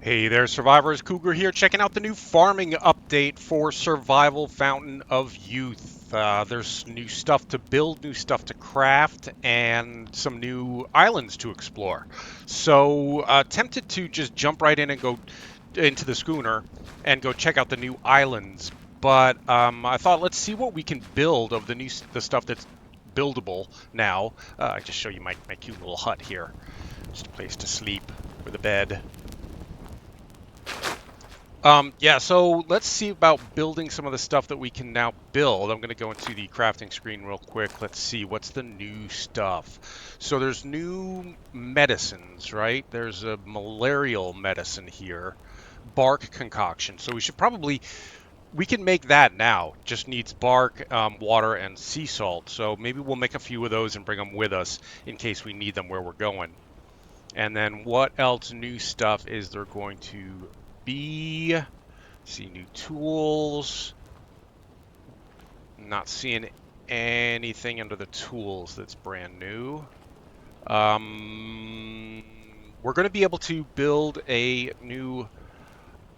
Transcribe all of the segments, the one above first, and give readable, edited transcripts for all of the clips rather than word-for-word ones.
Hey there, survivors. Cougar here, checking out the new farming update for Survival Fountain of Youth. There's new stuff to build, new stuff to craft, and some new islands to explore. So, tempted to just jump right in and go into the schooner and go check out the new islands. But I thought, let's see what we can build of the stuff that's buildable now. I just show you my cute little hut here. Just a place to sleep with a bed. Yeah, so let's see about building some of the stuff that we can now build. I'm going to go into the crafting screen real quick. Let's see, what's the new stuff? So there's new medicines, right? There's a malarial medicine here, bark concoction. So we can make that now. Just needs bark, water, and sea salt. So maybe we'll make a few of those and bring them with us in case we need them where we're going. And then what else new stuff is there going to be? See new tools. Not seeing anything under the tools that's brand new. We're going to be able to build a new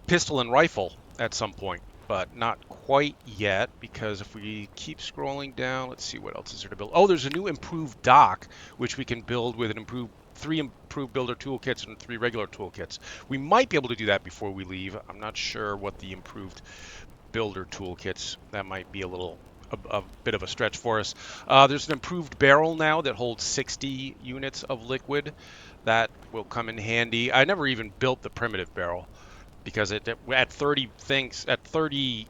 pistol and rifle at some point, but not quite yet, because if we keep scrolling down, let's see what else is there to build. Oh, there's a new improved dock, which we can build with three improved builder toolkits and 3 regular toolkits. We might be able to do that before we leave. I'm not sure what the improved builder toolkits, that might be a bit of a stretch for us. There's an improved barrel now that holds 60 units of liquid. That will come in handy. I never even built the primitive barrel because at 30 things, at 30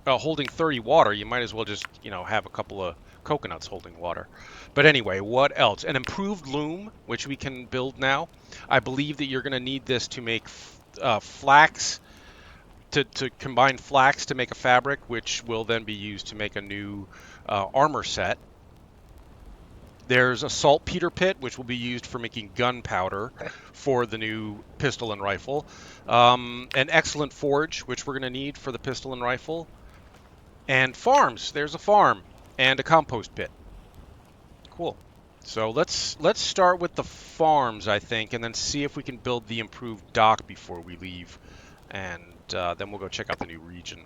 holding 30 water, you might as well just, have a couple of coconuts holding water. But anyway, what else? An improved loom, which we can build now. I believe that you're going to need this to make flax, to combine flax to make a fabric, which will then be used to make a new armor set. There's a saltpeter pit, which will be used for making gunpowder for the new pistol and rifle. An excellent forge, which we're going to need for the pistol and rifle. And farms. There's a farm and a compost pit. Cool. So let's start with the farms, I think, and then see if we can build the improved dock before we leave. And then we'll go check out the new region.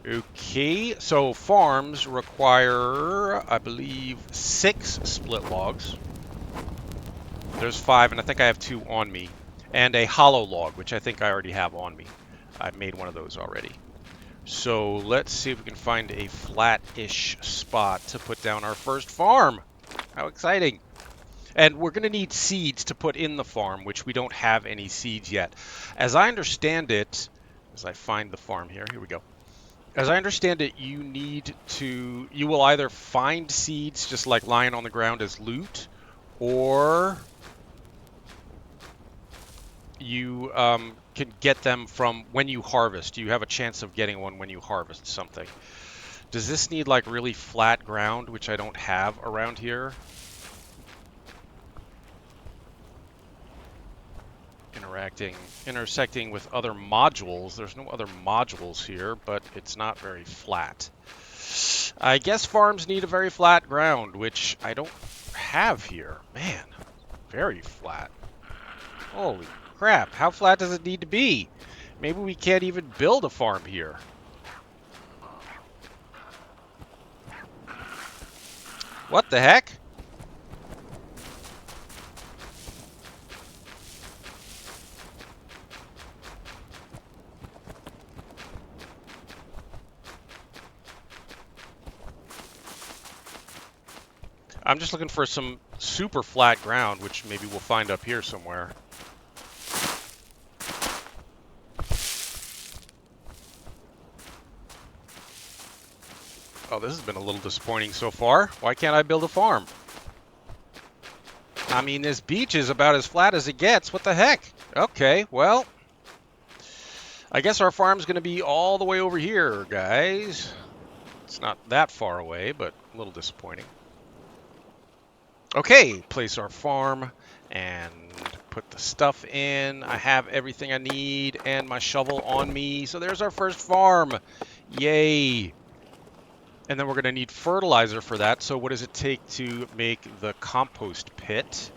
Okay, so farms require, I believe, 6 split logs. There's 5, and I think I have 2 on me. And a hollow log, which I think I already have on me. I made one of those already. So let's see if we can find a flat-ish spot to put down our first farm. How exciting. And we're going to need seeds to put in the farm, which we don't have any seeds yet. As I understand it, as I find the farm here we go. As I understand it, you will either find seeds just like lying on the ground as loot, or you can get them from when you harvest. You have a chance of getting one when you harvest something. Does this need like really flat ground, which I don't have around here? Intersecting with other modules. There's no other modules here, but it's not very flat. I guess farms need a very flat ground, which I don't have here. Man, very flat. Holy crap, how flat does it need to be? Maybe we can't even build a farm here. What the heck? I'm just looking for some super flat ground, which maybe we'll find up here somewhere. Oh, this has been a little disappointing so far. Why can't I build a farm? I mean, this beach is about as flat as it gets. What the heck? Okay, well, I guess our farm's going to be all the way over here, guys. It's not that far away, but a little disappointing. Okay, place our farm and put the stuff in. I have everything I need and my shovel on me. So there's our first farm. Yay. And then we're going to need fertilizer for that. So what does it take to make the compost pit?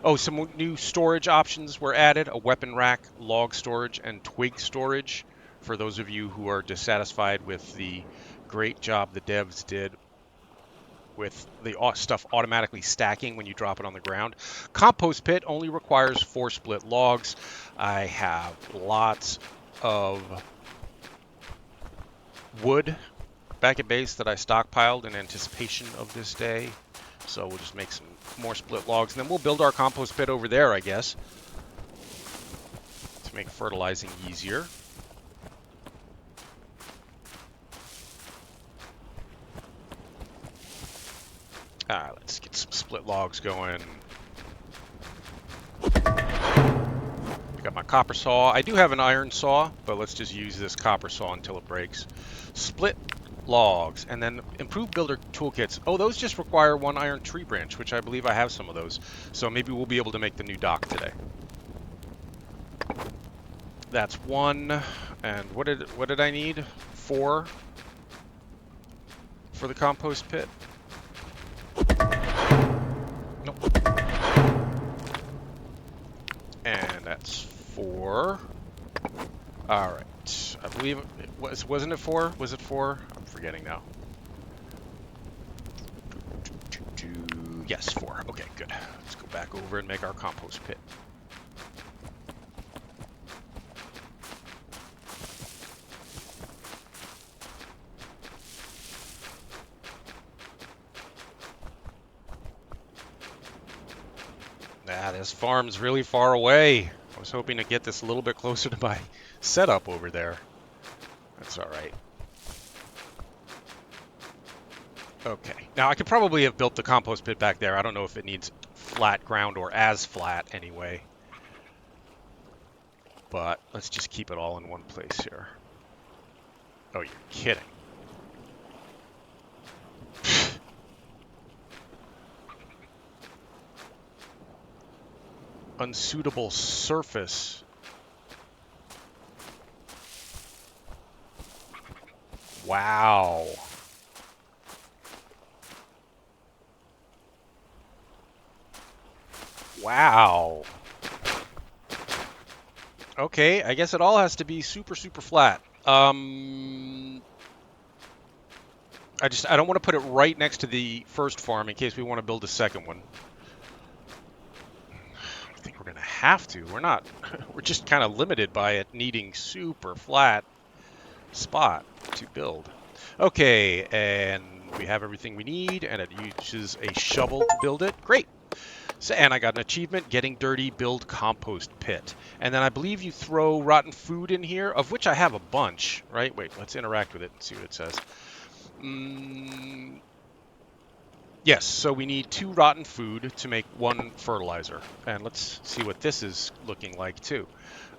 Oh, some new storage options were added: a weapon rack, log storage, and twig storage. For those of you who are dissatisfied with the great job the devs did with the stuff automatically stacking when you drop it on the ground. Compost pit only requires 4 split logs. I have lots of wood back at base that I stockpiled in anticipation of this day. So we'll just make some more split logs, and then we'll build our compost pit over there, I guess, to make fertilizing easier. Let's get some split logs going. Got my copper saw. I do have an iron saw, but let's just use this copper saw until it breaks. Split logs, and then improved builder toolkits. Oh, those just require 1 iron tree branch, which I believe I have some of those. So maybe we'll be able to make the new dock today. That's 1. And what did I need? 4 for the compost pit. Nope. And that's 4. All right. I believe it wasn't it 4? Was it 4? I'm forgetting now. Yes, 4. Okay, good. Let's go back over and make our compost pit. This farm's really far away. I was hoping to get this a little bit closer to my setup over there. That's all right. Okay. Now, I could probably have built the compost pit back there. I don't know if it needs flat ground or as flat anyway. But let's just keep it all in one place here. Oh, you're kidding. Unsuitable surface. Wow. Wow. Okay, I guess it all has to be super, super flat. I don't want to put it right next to the first farm in case we want to build a second one. I think we're going to have to. We're not. We're just kind of limited by it needing super flat spot to build. Okay, and we have everything we need, and it uses a shovel to build it. Great. So, and I got an achievement, getting dirty, build compost pit. And then I believe you throw rotten food in here, of which I have a bunch, right? Wait, let's interact with it and see what it says. Yes, so we need 2 rotten food to make 1 fertilizer. And let's see what this is looking like too.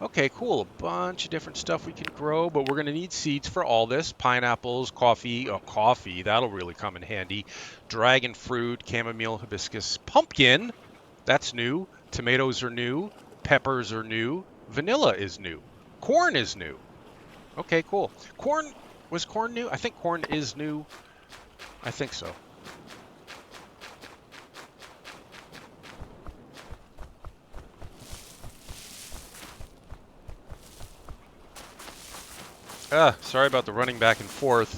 Okay, cool. A bunch of different stuff we can grow, but we're going to need seeds for all this. Pineapples, coffee. Oh, coffee. That'll really come in handy. Dragon fruit, chamomile, hibiscus, pumpkin. That's new. Tomatoes are new. Peppers are new. Vanilla is new. Corn is new. Okay, cool. Corn, was corn new? I think corn is new. I think so. Sorry about the running back and forth.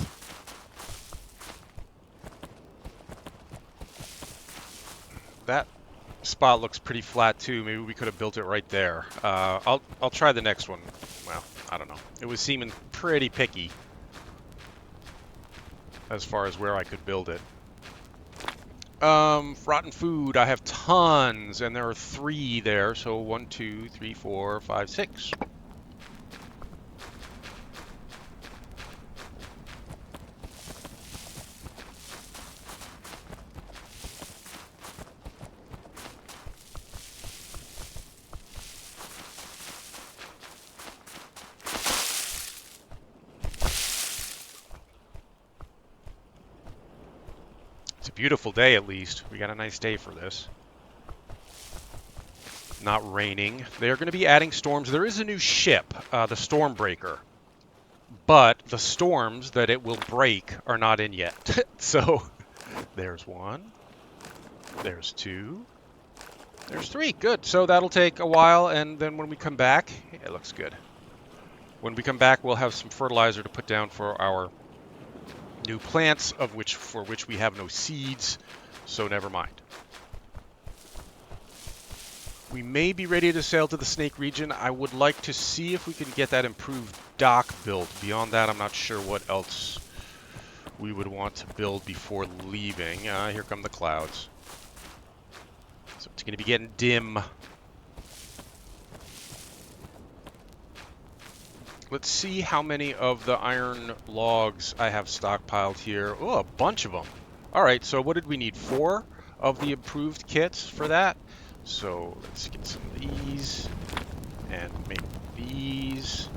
That spot looks pretty flat too. Maybe we could have built it right there. I'll try the next one. Well, I don't know. It was seeming pretty picky as far as where I could build it. Rotten food. I have tons, and there are 3 there. So 1, 2, 3, 4, 5, 6. Beautiful day, at least. We got a nice day for this. Not raining. They're going to be adding storms. There is a new ship, the Stormbreaker. But the storms that it will break are not in yet. So, there's 1. There's 2. There's 3. Good. So that'll take a while, and then when we come back, it looks good. When we come back, we'll have some fertilizer to put down for our new plants, for which we have no seeds, so never mind. We may be ready to sail to the Snake region. I would like to see if we can get that improved dock built. Beyond that, I'm not sure what else we would want to build before leaving. Here come the clouds. So it's going to be getting dim. Let's see how many of the iron logs I have stockpiled here. Oh, a bunch of them. All right, so what did we need? 4 of the improved kits for that. So let's get some of these and make these.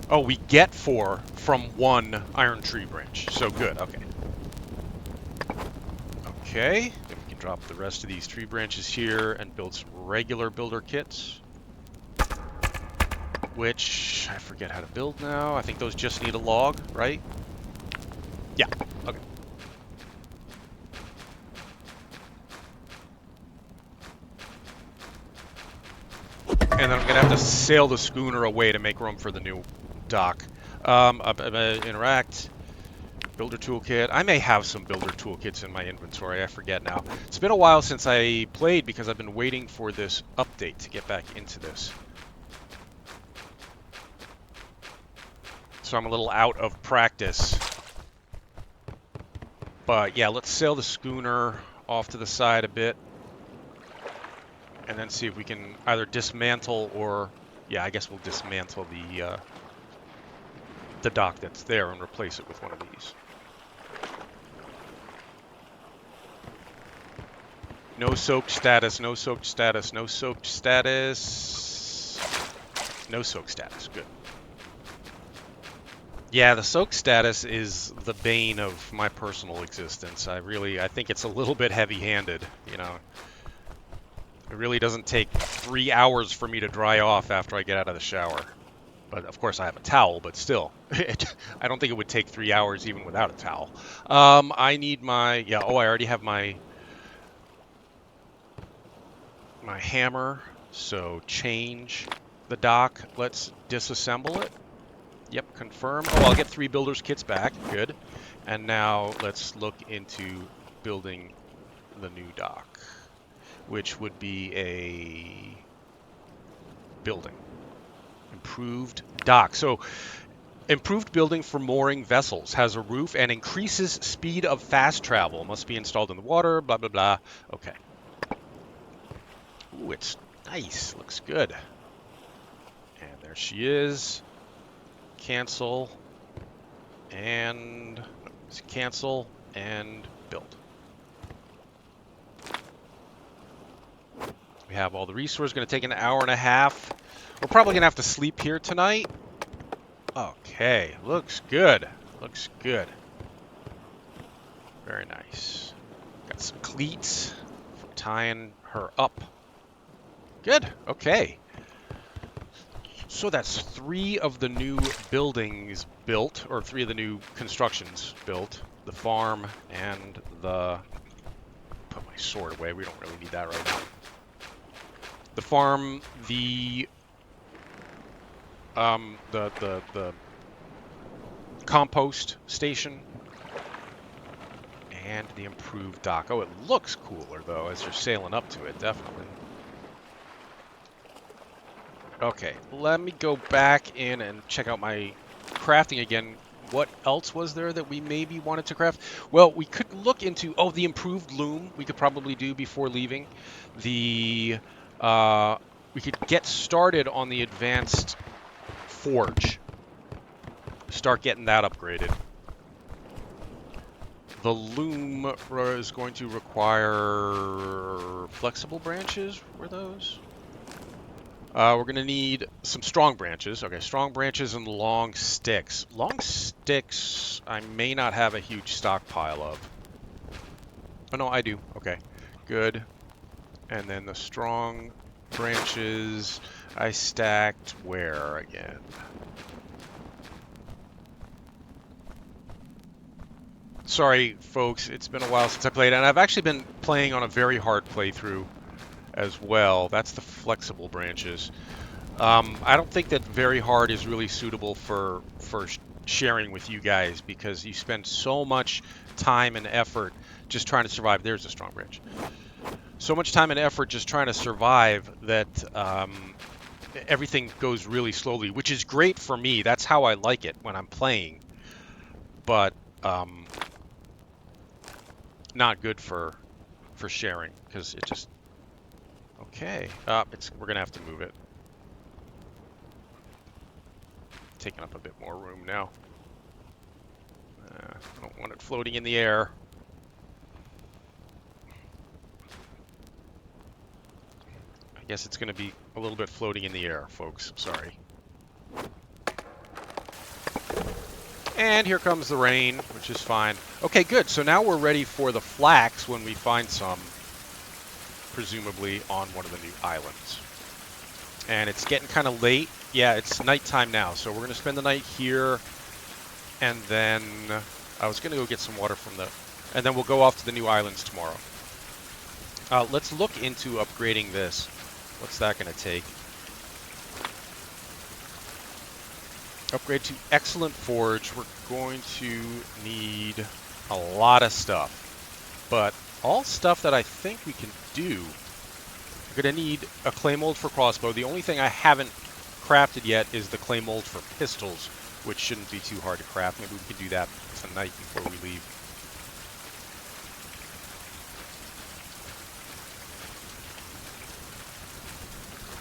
Oh, we get 4 from 1 iron tree branch. So good, okay. Okay, then we can drop the rest of these tree branches here and build some regular builder kits. Which, I forget how to build now. I think those just need a log, right? Yeah, okay. And then I'm going to have to sail the schooner away to make room for the new dock. Interact, builder toolkit. I may have some builder toolkits in my inventory, I forget now. It's been a while since I played because I've been waiting for this update to get back into this. So I'm a little out of practice. But yeah, let's sail the schooner off to the side a bit. And then see if we can either dismantle or... Yeah, I guess we'll dismantle the dock that's there and replace it with one of these. No soaked status, no soaked status, no soaked status. No soaked status, good. Yeah, the soak status is the bane of my personal existence. I think it's a little bit heavy-handed, you know. It really doesn't take 3 hours for me to dry off after I get out of the shower. But of course I have a towel, but still. I don't think it would take 3 hours even without a towel. I need my, I already have my hammer. So change the dock. Let's disassemble it. Yep, confirm. Oh, I'll get 3 builders kits back. Good. And now let's look into building the new dock, which would be a building. Improved dock. So, improved building for mooring vessels. Has a roof and increases speed of fast travel. Must be installed in the water, blah, blah, blah. Okay. Ooh, it's nice. Looks good. And there she is. Cancel. And cancel and build. We have all the resources. Going to take an hour and a half. We're probably going to have to sleep here tonight. Okay, looks good. Looks good. Very nice. Got some cleats for tying her up. Good, okay. So that's 3 of the new buildings built, or 3 of the new constructions built. The farm and the... Put my sword away, we don't really need that right now. The farm, the compost station, and the improved dock. Oh, it looks cooler, though, as you're sailing up to it, definitely. Okay, let me go back in and check out my crafting again. What else was there that we maybe wanted to craft? Well, we could look into, the improved loom we could probably do before leaving. We could get started on the advanced forge. Start getting that upgraded. The loom is going to require flexible branches. Were those? We're going to need some strong branches. Okay, strong branches and long sticks. Long sticks I may not have a huge stockpile of. Oh, no, I do. Okay, good. And then the strong branches I stacked where again? Sorry, folks, it's been a while since I played, and I've actually been playing on a very hard playthrough. as well. That's the flexible branches. I don't think that very hard is really suitable for sharing with you guys because you spend so much time and effort just trying to survive. There's a strong branch. So much time and effort just trying to survive that everything goes really slowly, which is great for me. That's how I like it when I'm playing, but not good for sharing because it just okay. We're gonna have to move it. Taking up a bit more room now. I don't want it floating in the air. I guess it's going to be a little bit floating in the air, folks. Sorry. And here comes the rain, which is fine. Okay, good. So now we're ready for the flax when we find some, presumably on one of the new islands. And it's getting kind of late. Yeah, it's nighttime now, so we're going to spend the night here. And then I was going to go get some water from the... And then we'll go off to the new islands tomorrow. Let's look into upgrading this. What's that going to take? Upgrade to excellent forge. We're going to need a lot of stuff, but all stuff that I think we can do. We're going to need a clay mold for crossbow. The only thing I haven't crafted yet is the clay mold for pistols, which shouldn't be too hard to craft. Maybe we can do that tonight before we leave.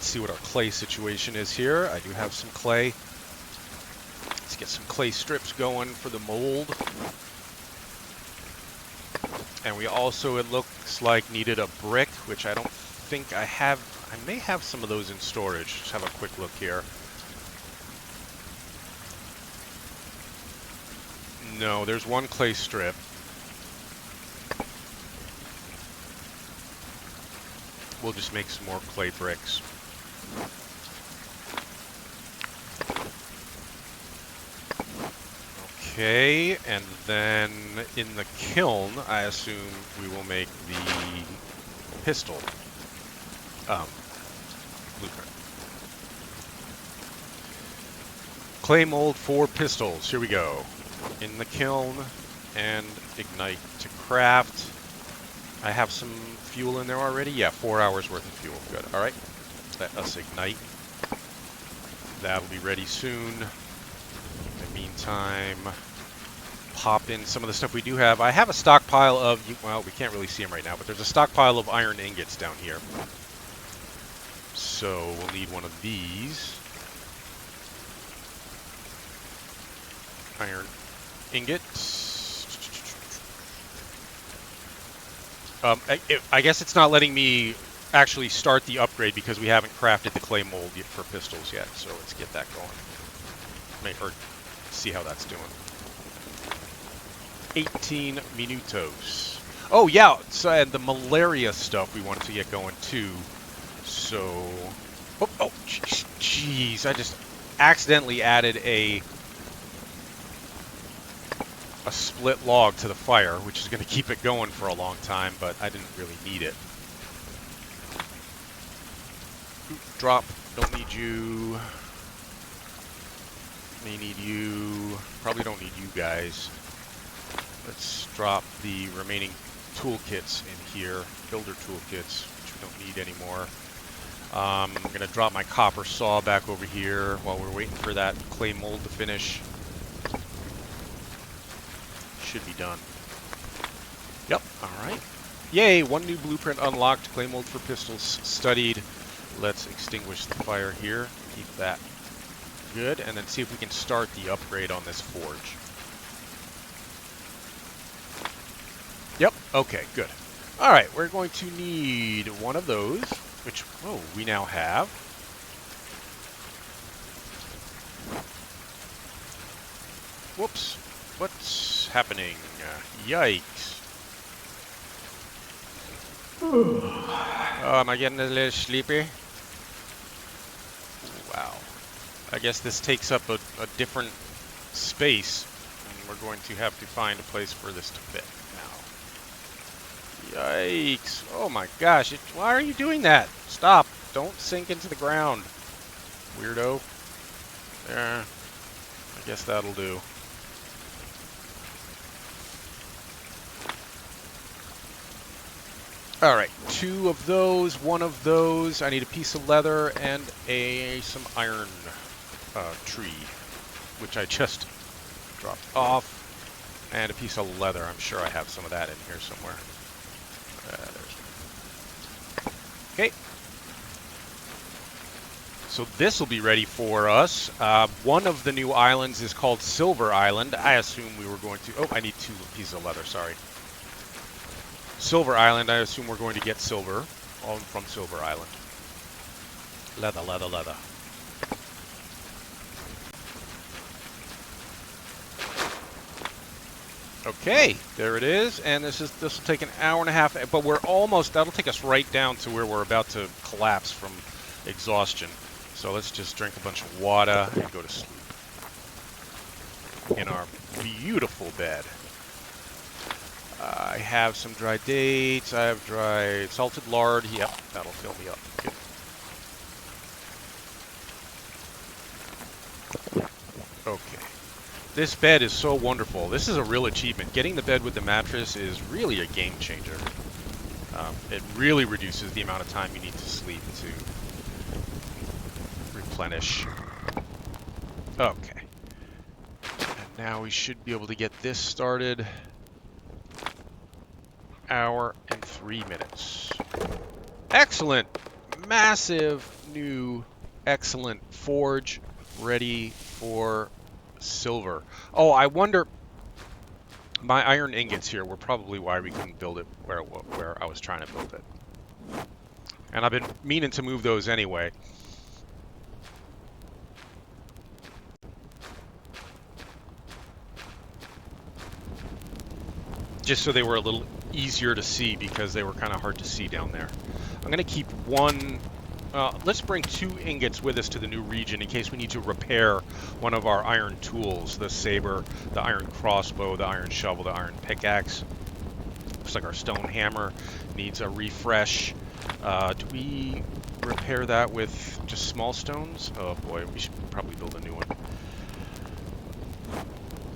See what our clay situation is here. I do have some clay. Let's get some clay strips going for the mold. And we also, it looks like, needed a brick, which I don't think I have. I may have some of those in storage. Just have a quick look here. No, there's one clay strip. We'll just make some more clay bricks. Okay, and then in the kiln, I assume we will make the pistol blueprint. Clay mold for pistols. Here we go. In the kiln and ignite to craft. I have some fuel in there already. Yeah, 4 hours worth of fuel. Good. All right. Let us ignite. That'll be ready soon. In the meantime, pop in some of the stuff we do have. I have a stockpile of, well, we can't really see them right now, but there's a stockpile of iron ingots down here. So we'll need one of these. Iron ingots. I guess it's not letting me actually start the upgrade because we haven't crafted the clay mold for pistols yet. So let's get that going. Or see how that's doing. 18 minutos. Oh yeah, so and the malaria stuff we wanted to get going too. So, oh, jeez, I just accidentally added a split log to the fire, which is going to keep it going for a long time, but I didn't really need it. Drop, don't need you. May need you. Probably don't need you guys. Let's drop the remaining toolkits in here, builder toolkits, which we don't need anymore. I'm going to drop my copper saw back over here while we're waiting for that clay mold to finish. Should be done. Yep, alright. Yay, one new blueprint unlocked, clay mold for pistols studied. Let's extinguish the fire here, keep that good, and then see if we can start the upgrade on this forge. Yep, okay, good. Alright, we're going to need one of those, which, oh, we now have. Whoops. What's happening? Yikes. Oh, am I getting a little sleepy? Wow. I guess this takes up a different space, and we're going to have to find a place for this to fit Yikes. Oh my gosh. Why are you doing that? Stop. Don't sink into the ground. Weirdo. There. I guess that'll do. Alright. 2 of those, 1 of those. I need a piece of leather and some iron tree, which I just dropped off. And a piece of leather. I'm sure I have some of that in here somewhere. Okay. So this will be ready for us. One of the new islands is called Sulfur Island. I assume we were going to... Oh, I need 2 pieces of leather, sorry. Sulfur Island, I assume we're going to get silver from Sulfur Island. Leather, leather, leather. Okay, there it is, and this will take an hour and a half, but we're almost, that'll take us right down to where we're about to collapse from exhaustion. So let's just drink a bunch of water and go to sleep in our beautiful bed. I have some dry dates, I have dry salted lard, yep, that'll fill me up. Good. Okay. This bed is so wonderful. This is a real achievement. Getting the bed with the mattress is really a game changer. It really reduces the amount of time you need to sleep to replenish. Okay. And now we should be able to get this started. Hour and 3 minutes. Excellent. Massive new excellent forge ready for silver. Oh, I wonder, my iron ingots here were probably why we couldn't build it where I was trying to build it. And I've been meaning to move those anyway. Just so they were a little easier to see because they were kind of hard to see down there. I'm going to keep one... let's bring 2 ingots with us to the new region in case we need to repair one of our iron tools, the saber, the iron crossbow, the iron shovel, the iron pickaxe. Looks like our stone hammer needs a refresh. Do we repair that with just small stones? Oh boy, we should probably build a new one.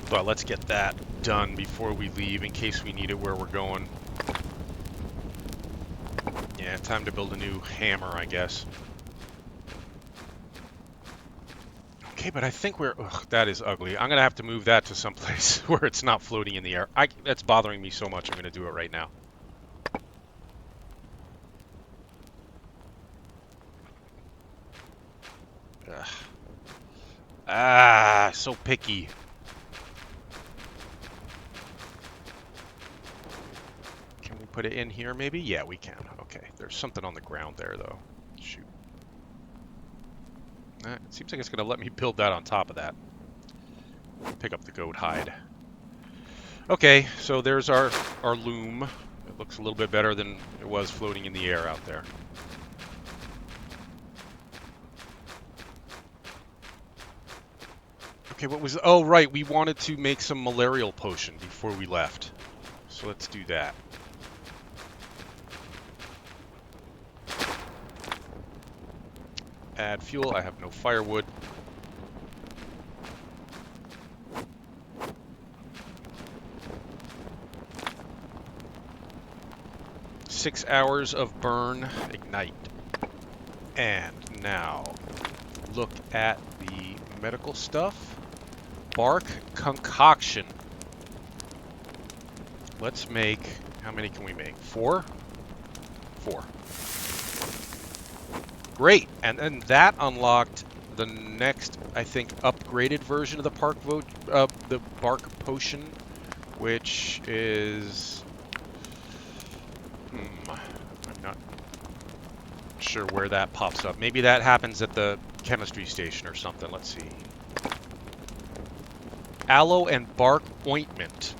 But let's get that done before we leave in case we need it where we're going. Yeah, time to build a new hammer, I guess. Okay, but I think we're... Ugh, that is ugly. I'm going to have to move that to someplace where it's not floating in the air. That's bothering me so much, I'm going to do it right now. Ugh. Ah, so picky. Put it in here, maybe? Yeah, we can. Okay, there's something on the ground there, though. Shoot. It seems like it's going to let me build that on top of that. Pick up the goat hide. Okay, so there's our loom. It looks a little bit better than it was floating in the air out there. Okay, what was... Oh, right, we wanted to make some malarial potion before we left. So let's do that. Add fuel. I have no firewood. Six hours of burn. Ignite. And now, look at the medical stuff. Bark concoction. Let's make... How many can we make? 4? 4. Great, and then that unlocked the next, I think, upgraded version of the the bark potion, which is, I'm not sure where that pops up. Maybe that happens at the chemistry station or something. Let's see. Aloe and bark ointment,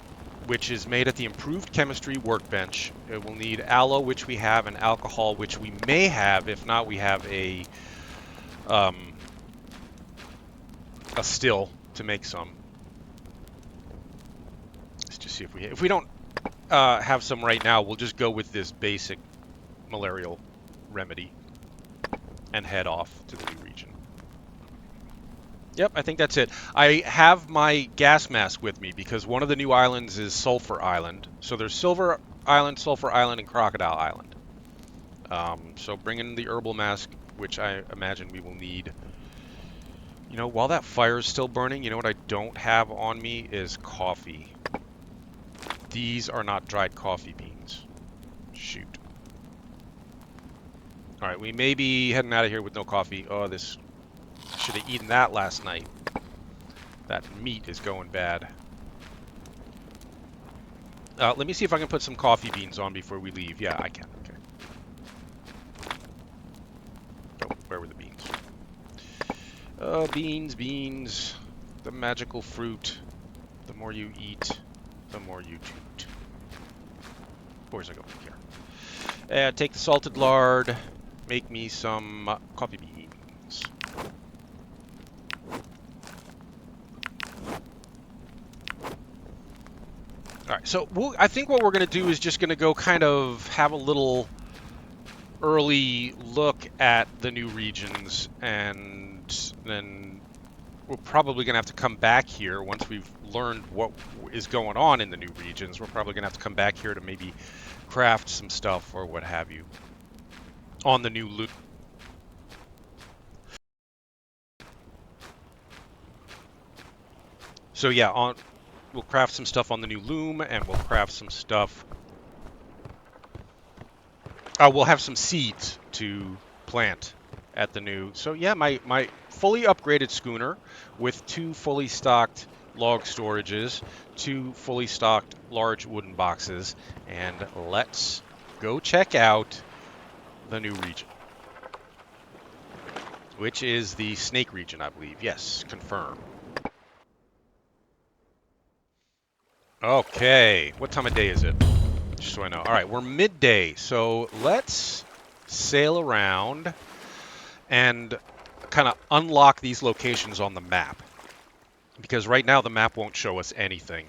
which is made at the improved chemistry workbench. It will need aloe, which we have, and alcohol, which we may have. If not, we have a still to make some. Let's just see if we don't. have some right now. We'll just go with this basic malarial remedy and head off to the new region. Yep, I think that's it. I have my gas mask with me because one of the new islands is Sulfur Island. So there's Silver Island, Sulfur Island, and Crocodile Island. So bring in the herbal mask, which I imagine we will need. You know, while that fire is still burning, you know what I don't have on me is coffee. These are not dried coffee beans. Shoot. All right, we may be heading out of here with no coffee. Oh, this... should have eaten that last night. That meat is going bad. Let me see if I can put some coffee beans on before we leave. Yeah, I can. Okay. Oh, where were the beans? Beans. The magical fruit. The more you eat, the more you toot. Where's I going here? Take the salted lard. Make me some coffee beans. All right, so I think what we're going to do is just going to go kind of have a little early look at the new regions, and then we're probably going to have to come back here once we've learned what is going on in the new regions. We're probably going to have to come back here to maybe craft some stuff or what have you on the new loot. So yeah, we'll craft some stuff on the new loom, and we'll craft some stuff. We'll have some seeds to plant at the new. So yeah, my fully upgraded schooner with 2 fully stocked log storages, 2 fully stocked large wooden boxes, and let's go check out the new region, which is the snake region, I believe. Yes, confirm. Okay, what time of day is it? Just so I know. All right, we're midday, so let's sail around and kind of unlock these locations on the map. Because right now the map won't show us anything.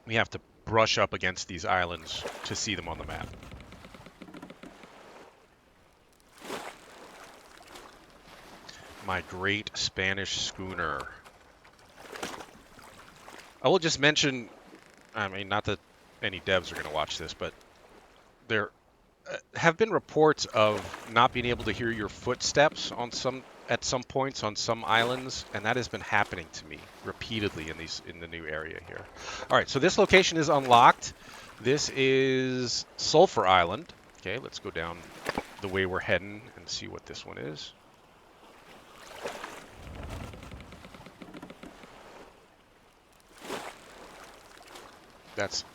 We have to brush up against these islands to see them on the map. My great Spanish schooner. I will just mention, I mean, not that any devs are going to watch this, but there have been reports of not being able to hear your footsteps at some points on some islands, and that has been happening to me repeatedly in the new area here. All right, so this location is unlocked. This is Sulfur Island. Okay, let's go down the way we're heading and see what this one is. That's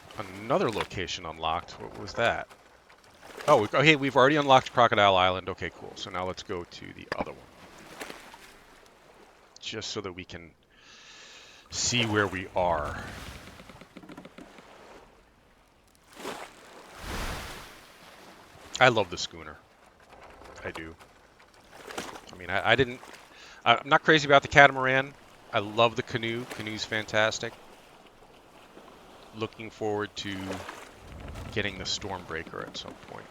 another location unlocked. What was that? Oh, okay, we've already unlocked Crocodile Island. Okay, cool. So now let's go to the other one. Just so that we can see where we are. I love the schooner. I do. I mean, I'm not crazy about the catamaran. I love the canoe. Canoe's fantastic. Looking forward to getting the Stormbreaker at some point.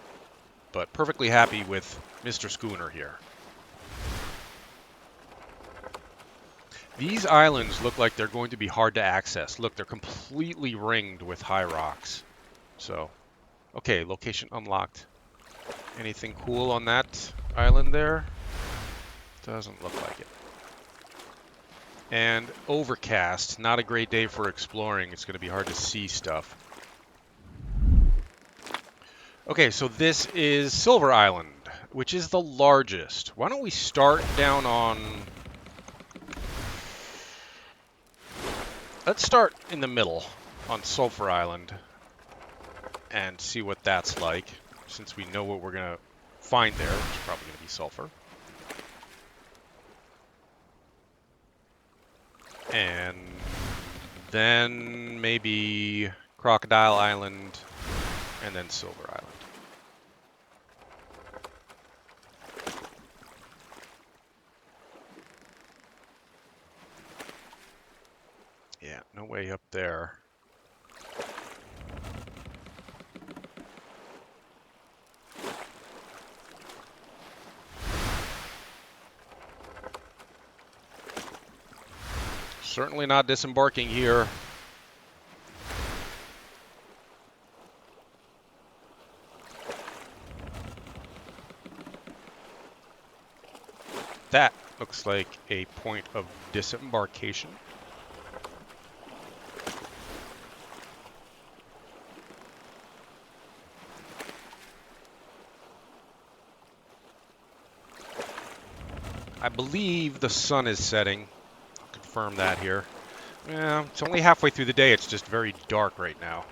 But perfectly happy with Mr. Schooner here. These islands look like they're going to be hard to access. Look, they're completely ringed with high rocks. So, okay, location unlocked. Anything cool on that island there? Doesn't look like it. And overcast, not a great day for exploring. It's going to be hard to see stuff. Okay, so this is Silver Island, which is the largest. Why don't we start down on... Let's start in the middle on Sulfur Island and see what that's like, since we know what we're going to find there, which is probably going to be sulfur. And then maybe Crocodile Island, and then Silver Island. Yeah, no way up there. Certainly not disembarking here. That looks like a point of disembarkation. I believe the sun is setting. I'll confirm that here. Yeah, it's only halfway through the day. It's just very dark right now.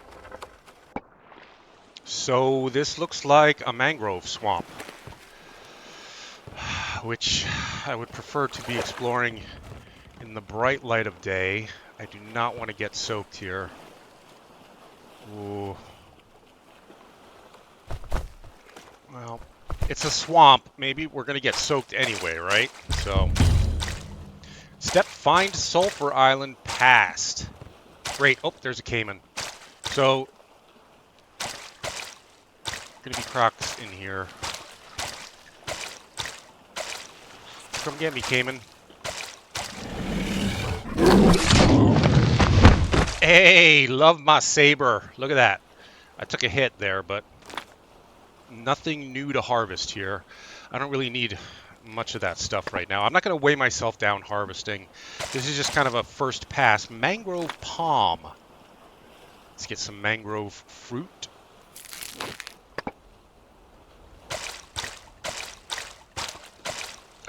So this looks like a mangrove swamp, which I would prefer to be exploring in the bright light of day. I do not want to get soaked here. Ooh. Well, it's a swamp. Maybe we're going to get soaked anyway, right? So, step find Sulfur Island passed. Great. Oh, there's a caiman. So, going to be crocs in here. Come get me, caiman. Hey, love my saber. Look at that. I took a hit there, but nothing new to harvest here. I don't really need much of that stuff right now. I'm not going to weigh myself down harvesting. This is just kind of a first pass. Mangrove palm. Let's get some mangrove fruit.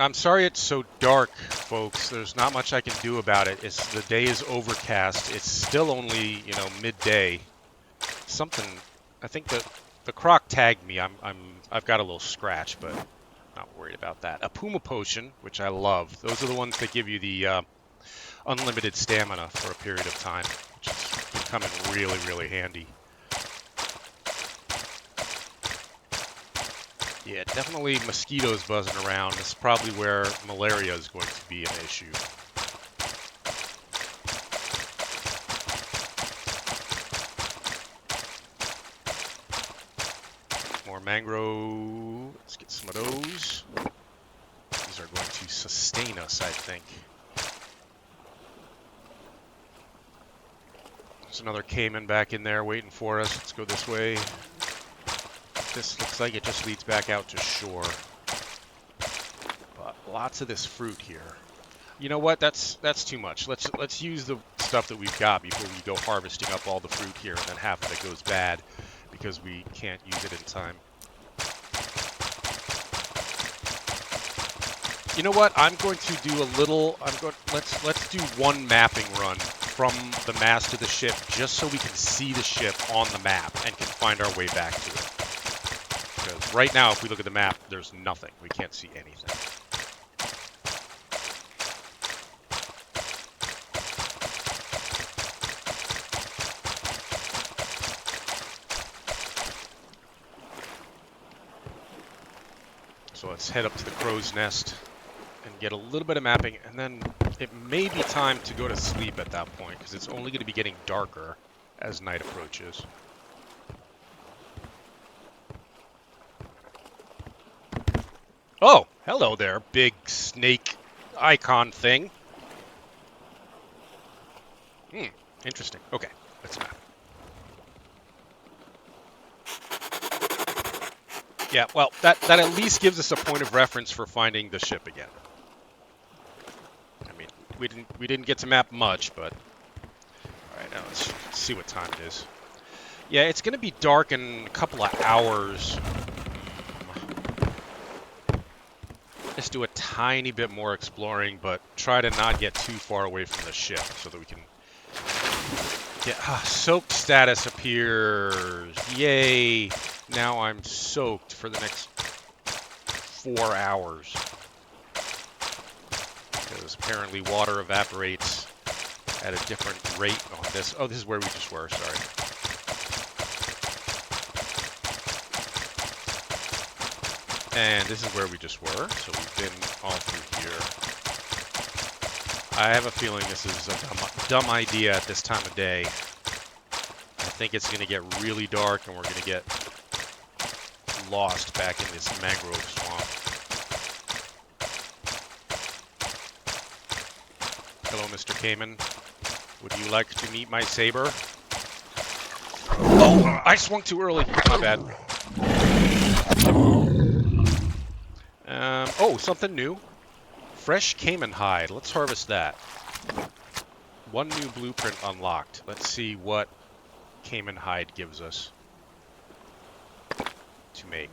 I'm sorry it's so dark, folks. There's not much I can do about it. The day is overcast. It's still only, midday. I think the croc tagged me. I've got a little scratch, but not worried about that. A puma potion, which I love. Those are the ones that give you the unlimited stamina for a period of time, which can come in really, really handy. Yeah, definitely mosquitoes buzzing around. This is probably where malaria is going to be an issue. More mangrove. Let's get some of those. These are going to sustain us, I think. There's another caiman back in there waiting for us. Let's go this way. This looks like it just leads back out to shore. But lots of this fruit here. You know what? That's too much. Let's use the stuff that we've got before we go harvesting up all the fruit here, and then half of it goes bad because we can't use it in time. You know what? I'm going to do a little. Let's do one mapping run from the mast of the ship, just so we can see the ship on the map and can find our way back to it. Because right now, if we look at the map, there's nothing. We can't see anything. So let's head up to the crow's nest and get a little bit of mapping, and then it may be time to go to sleep at that point, because it's only going to be getting darker as night approaches. Oh, hello there, big snake icon thing. Interesting. Okay, let's map. Yeah, well, that at least gives us a point of reference for finding the ship again. I mean, we didn't get to map much, but all right, now let's see what time it is. Yeah, it's going to be dark in a couple of hours. Let's do a tiny bit more exploring, but try to not get too far away from the ship so that we can get... soaked status appears. Yay! Now I'm soaked for the next 4 hours. Because apparently water evaporates at a different rate on this. Oh, this is where we just were, sorry. And this is where we just were, so we've been all through here. I have a feeling this is a dumb idea at this time of day. I think it's going to get really dark and we're going to get lost back in this mangrove swamp. Hello, Mr. Cayman. Would you like to meet my saber? Oh, I swung too early. My bad. Oh, something new. Fresh cayman hide. Let's harvest that. One new blueprint unlocked. Let's see what cayman hide gives us to make.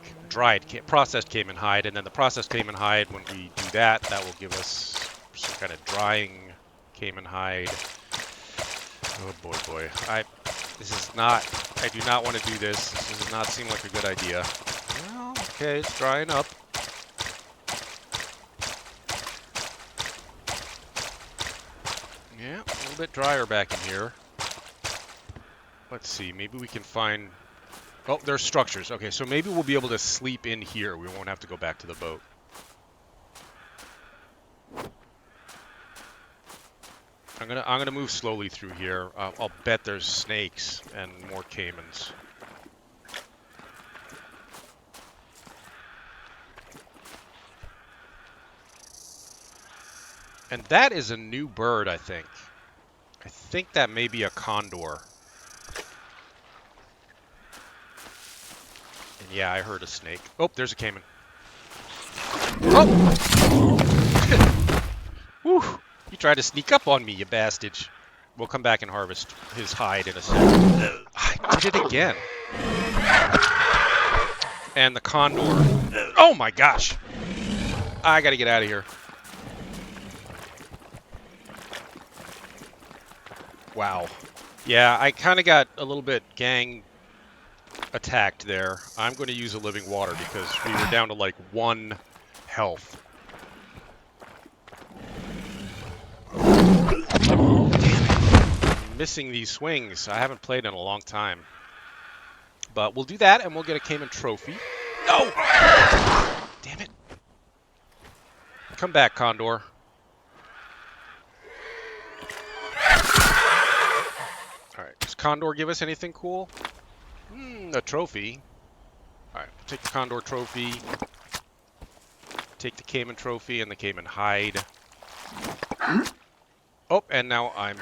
Processed cayman hide, and then the processed cayman hide, when we do that, that will give us some kind of drying cayman hide. Oh boy. I do not want to do this. This does not seem like a good idea. Well, okay, it's drying up. Yeah, a little bit drier back in here. Let's see, maybe we can find... Oh, there's structures. Okay, so maybe we'll be able to sleep in here. We won't have to go back to the boat. I'm gonna move slowly through here. I'll bet there's snakes and more caimans. And that is a new bird, I think. I think that may be a condor. And yeah, I heard a snake. Oh, there's a caiman. Oh! Whew! You tried to sneak up on me, you bastard. We'll come back and harvest his hide in a second. I did it again. And the condor. Oh my gosh! I gotta get out of here. Wow. Yeah, I kind of got a little bit gang attacked there. I'm going to use a living water because we were down to like 1 health. Damn it. I'm missing these swings. I haven't played in a long time. But we'll do that and we'll get a Cayman trophy. No! Damn it. Come back, Condor. Alright, does Condor give us anything cool? A trophy. Alright, we'll take the Condor trophy. Take the Cayman trophy and the Cayman hide. Oh, and now I'm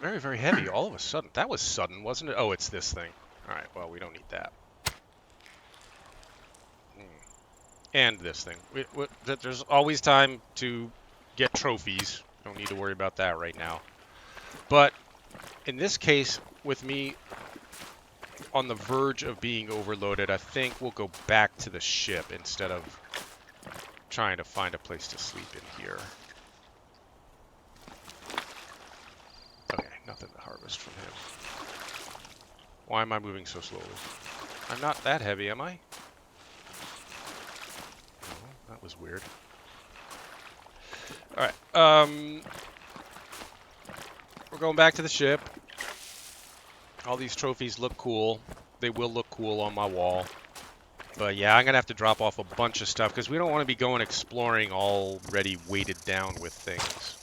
very, very heavy all of a sudden. That was sudden, wasn't it? Oh, it's this thing. Alright, well, we don't need that. And this thing. There's always time to get trophies. Don't need to worry about that right now. But in this case, with me on the verge of being overloaded, I think we'll go back to the ship instead of trying to find a place to sleep in here. Okay, nothing to harvest from him. Why am I moving so slowly? I'm not that heavy, am I? Oh, that was weird. Alright, we're going back to the ship. All these trophies look cool. They will look cool on my wall. But yeah, I'm going to have to drop off a bunch of stuff because we don't want to be going exploring already weighted down with things.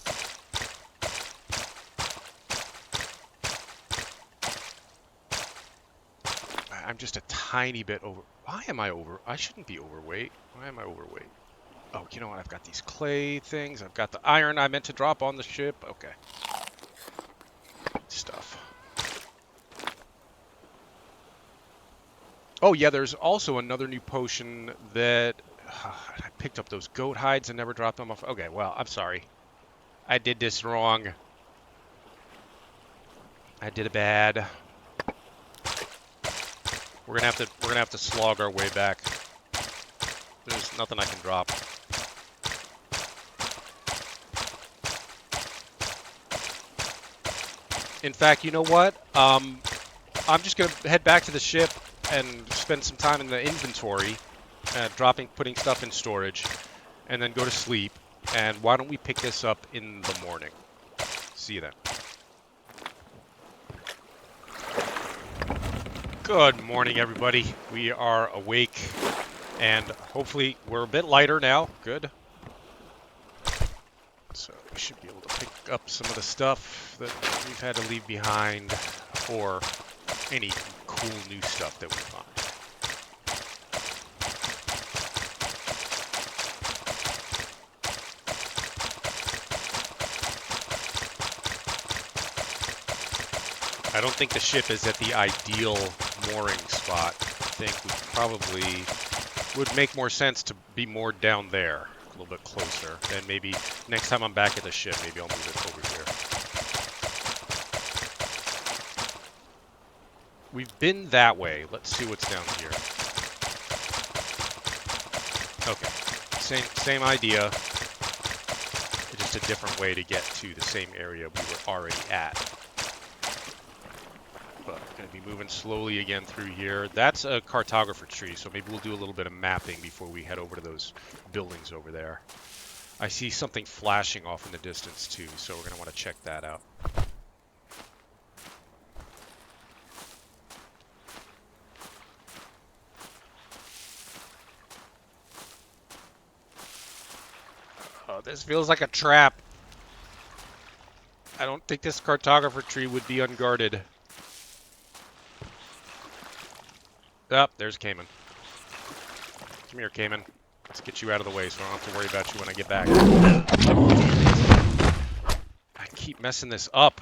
I'm just a tiny bit over... Why am I over... I shouldn't be overweight. Why am I overweight? Oh, you know what? I've got these clay things. I've got the iron I meant to drop on the ship. Okay. Stuff. Oh, yeah, there's also another new potion that... I picked up those goat hides and never dropped them off. Okay, well, I'm sorry. I did this wrong. I did it bad. We're gonna have to slog our way back. There's nothing I can drop. In fact, you know what? I'm just gonna head back to the ship and spend some time in the inventory, putting stuff in storage, and then go to sleep. And why don't we pick this up in the morning? See you then. Good morning, everybody. We are awake, and hopefully we're a bit lighter now. Good. So we should be able to pick up some of the stuff that we've had to leave behind, or any cool new stuff that we find. I don't think the ship is at the ideal mooring spot. I think we probably would make more sense to be more down there, a little bit closer. Then maybe next time I'm back at the ship, maybe I'll move it over here. We've been that way. Let's see what's down here. Okay, same idea. It's just a different way to get to the same area we were already at. But going to be moving slowly again through here. That's a cartographer tree, so maybe we'll do a little bit of mapping before we head over to those buildings over there. I see something flashing off in the distance too, so we're going to want to check that out. Oh, this feels like a trap. I don't think this cartographer tree would be unguarded. Oh, there's Cayman. Come here, Cayman. Let's get you out of the way so I don't have to worry about you when I get back. I keep messing this up.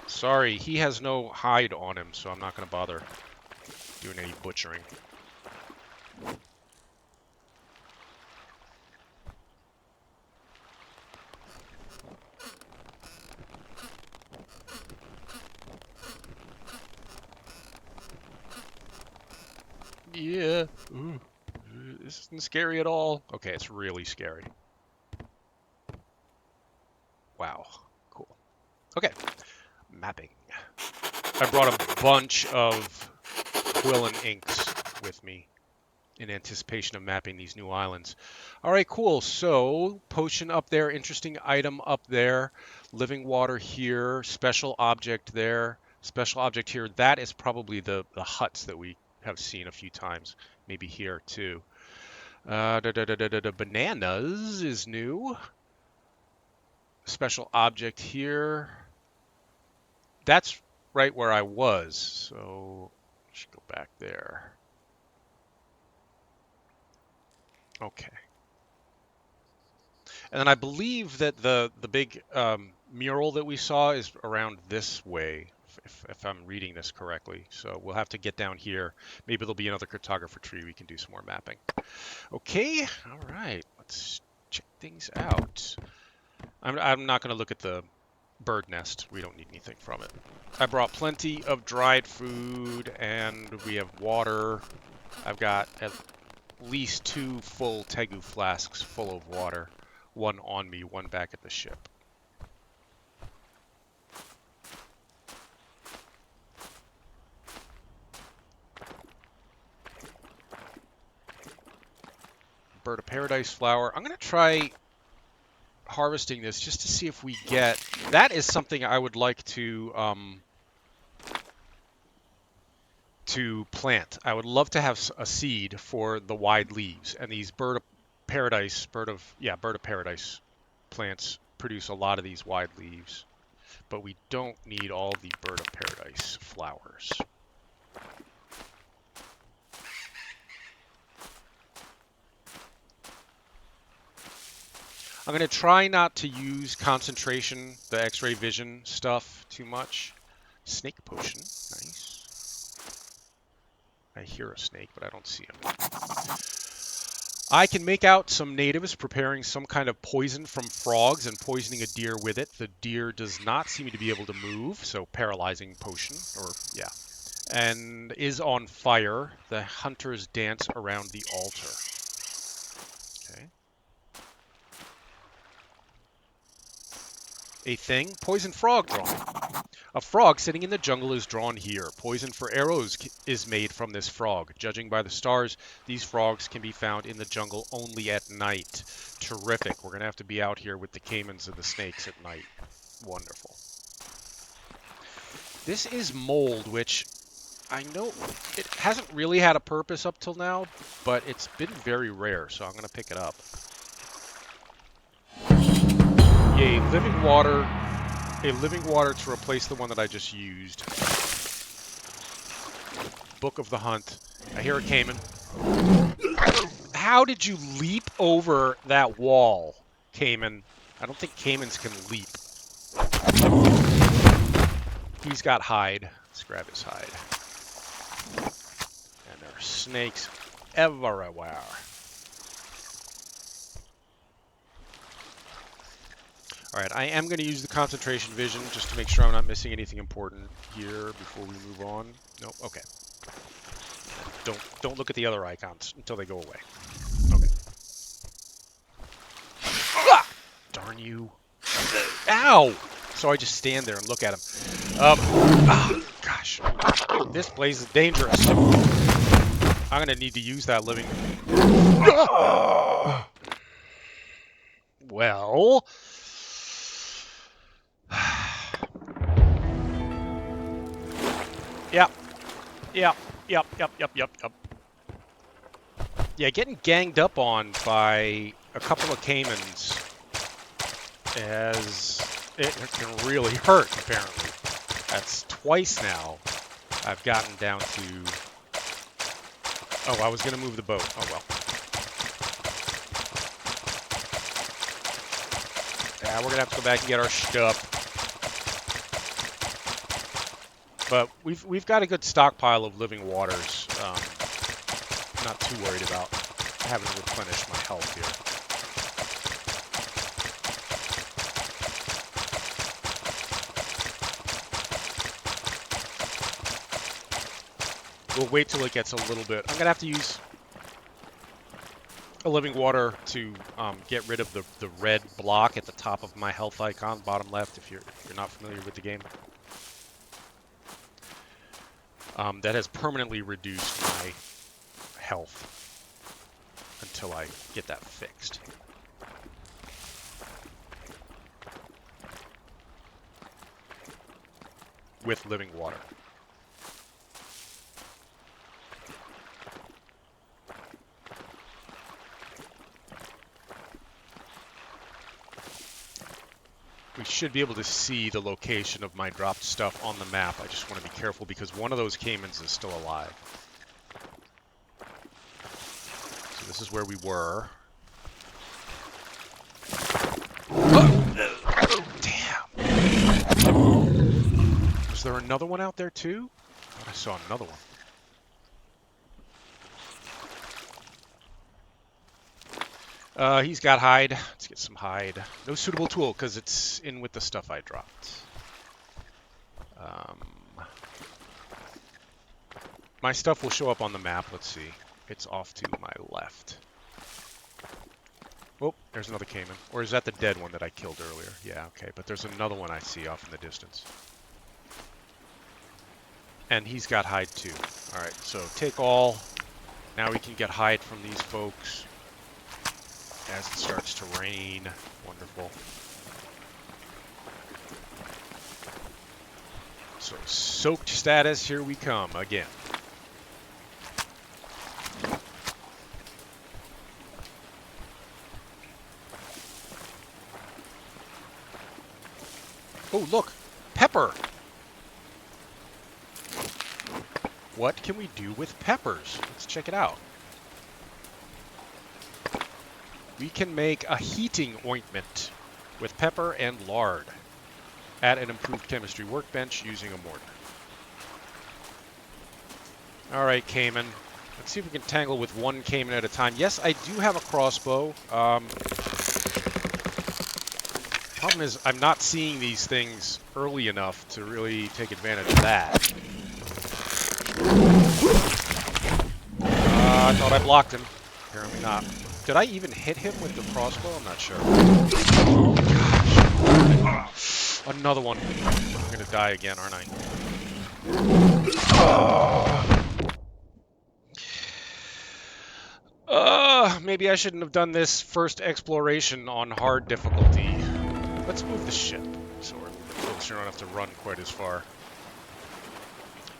Sorry, he has no hide on him, so I'm not going to bother doing any butchering. Yeah. Ooh. This isn't scary at all. Okay, it's really scary. Wow. Cool. Okay. Mapping. I brought a bunch of quill and inks with me in anticipation of mapping these new islands. All right, cool. So, potion up there, interesting item up there, living water here, special object there, special object here. That is probably the huts that we have seen a few times, maybe here too. Bananas is new. Special object here. That's right where I was, so I should go back there. Okay. And then I believe that the big mural that we saw is around this way, if I'm reading this correctly. So we'll have to get down here. Maybe there'll be another cartographer tree. We can do some more mapping. Okay. All right. Let's check things out. I'm not going to look at the bird nest. We don't need anything from it. I brought plenty of dried food, and we have water. I've got at least 2 full tegu flasks full of water. One on me, one back at the ship. Bird of paradise flower. I'm going to try harvesting this just to see if we get... That is something I would like to plant. I would love to have a seed for the wide leaves, and these bird of paradise plants produce a lot of these wide leaves, but we don't need all the bird of paradise flowers. I'm going to try not to use concentration, the X-ray vision stuff, too much. Snake potion, nice. I hear a snake, but I don't see him. I can make out some natives preparing some kind of poison from frogs and poisoning a deer with it. The deer does not seem to be able to move, so paralyzing potion, or yeah. And is on fire. The hunters dance around the altar. Okay. A thing, poison frog drawn. A frog sitting in the jungle is drawn here. Poison for arrows is made from this frog. Judging by the stars, these frogs can be found in the jungle only at night. Terrific. We're going to have to be out here with the caimans and the snakes at night. Wonderful. This is mold, which I know it hasn't really had a purpose up till now, but it's been very rare, so I'm going to pick it up. Yay, living water. A living water to replace the one that I just used. Book of the Hunt. I hear a caiman. How did you leap over that wall, caiman? I don't think caimans can leap. He's got hide. Let's grab his hide. And there are snakes everywhere. Alright, I am going to use the concentration vision just to make sure I'm not missing anything important here before we move on. Nope, okay. Don't look at the other icons until they go away. Okay. Ah! Darn you. Ow! So I just stand there and look at him. Oh, gosh. This place is dangerous. I'm going to need to use that living... Well... Yep. Yep. Yeah, getting ganged up on by a couple of caimans as it can really hurt, apparently. That's twice now I've gotten down to... Oh, I was going to move the boat. Oh, well. Yeah, we're going to have to go back and get our stuff. But we've got a good stockpile of living waters. I'm not too worried about having to replenish my health here. We'll wait till it gets a little bit. I'm going to have to use a living water to get rid of the red block at the top of my health icon, bottom left, if you're not familiar with the game. That has permanently reduced my health until I get that fixed. With living water. We should be able to see the location of my dropped stuff on the map. I just want to be careful because one of those caimans is still alive. So this is where we were. Oh, damn. Was there another one out there too? I thought I saw another one. He's got hide. Let's get some hide. No suitable tool because it's in with the stuff I dropped. My stuff will show up on the map. Let's see. It's off to my left. Oh, there's another caiman. Or is that the dead one that I killed earlier? Yeah, okay. But there's another one I see off in the distance. And he's got hide too. Alright, so take all. Now we can get hide from these folks. As it starts to rain. Wonderful. So, soaked status, here we come again. Oh, look! Pepper! What can we do with peppers? Let's check it out. We can make a heating ointment with pepper and lard at an improved chemistry workbench using a mortar. Alright, caiman. Let's see if we can tangle with one caiman at a time. Yes, I do have a crossbow. Problem is, I'm not seeing these things early enough to really take advantage of that. I thought I blocked him. Apparently not. Did I even hit him with the crossbow? I'm not sure. Oh, gosh. Another one. I'm going to die again, aren't I? Maybe I shouldn't have done this first exploration on hard difficulty. Let's move the ship so we're closer, don't have to run quite as far.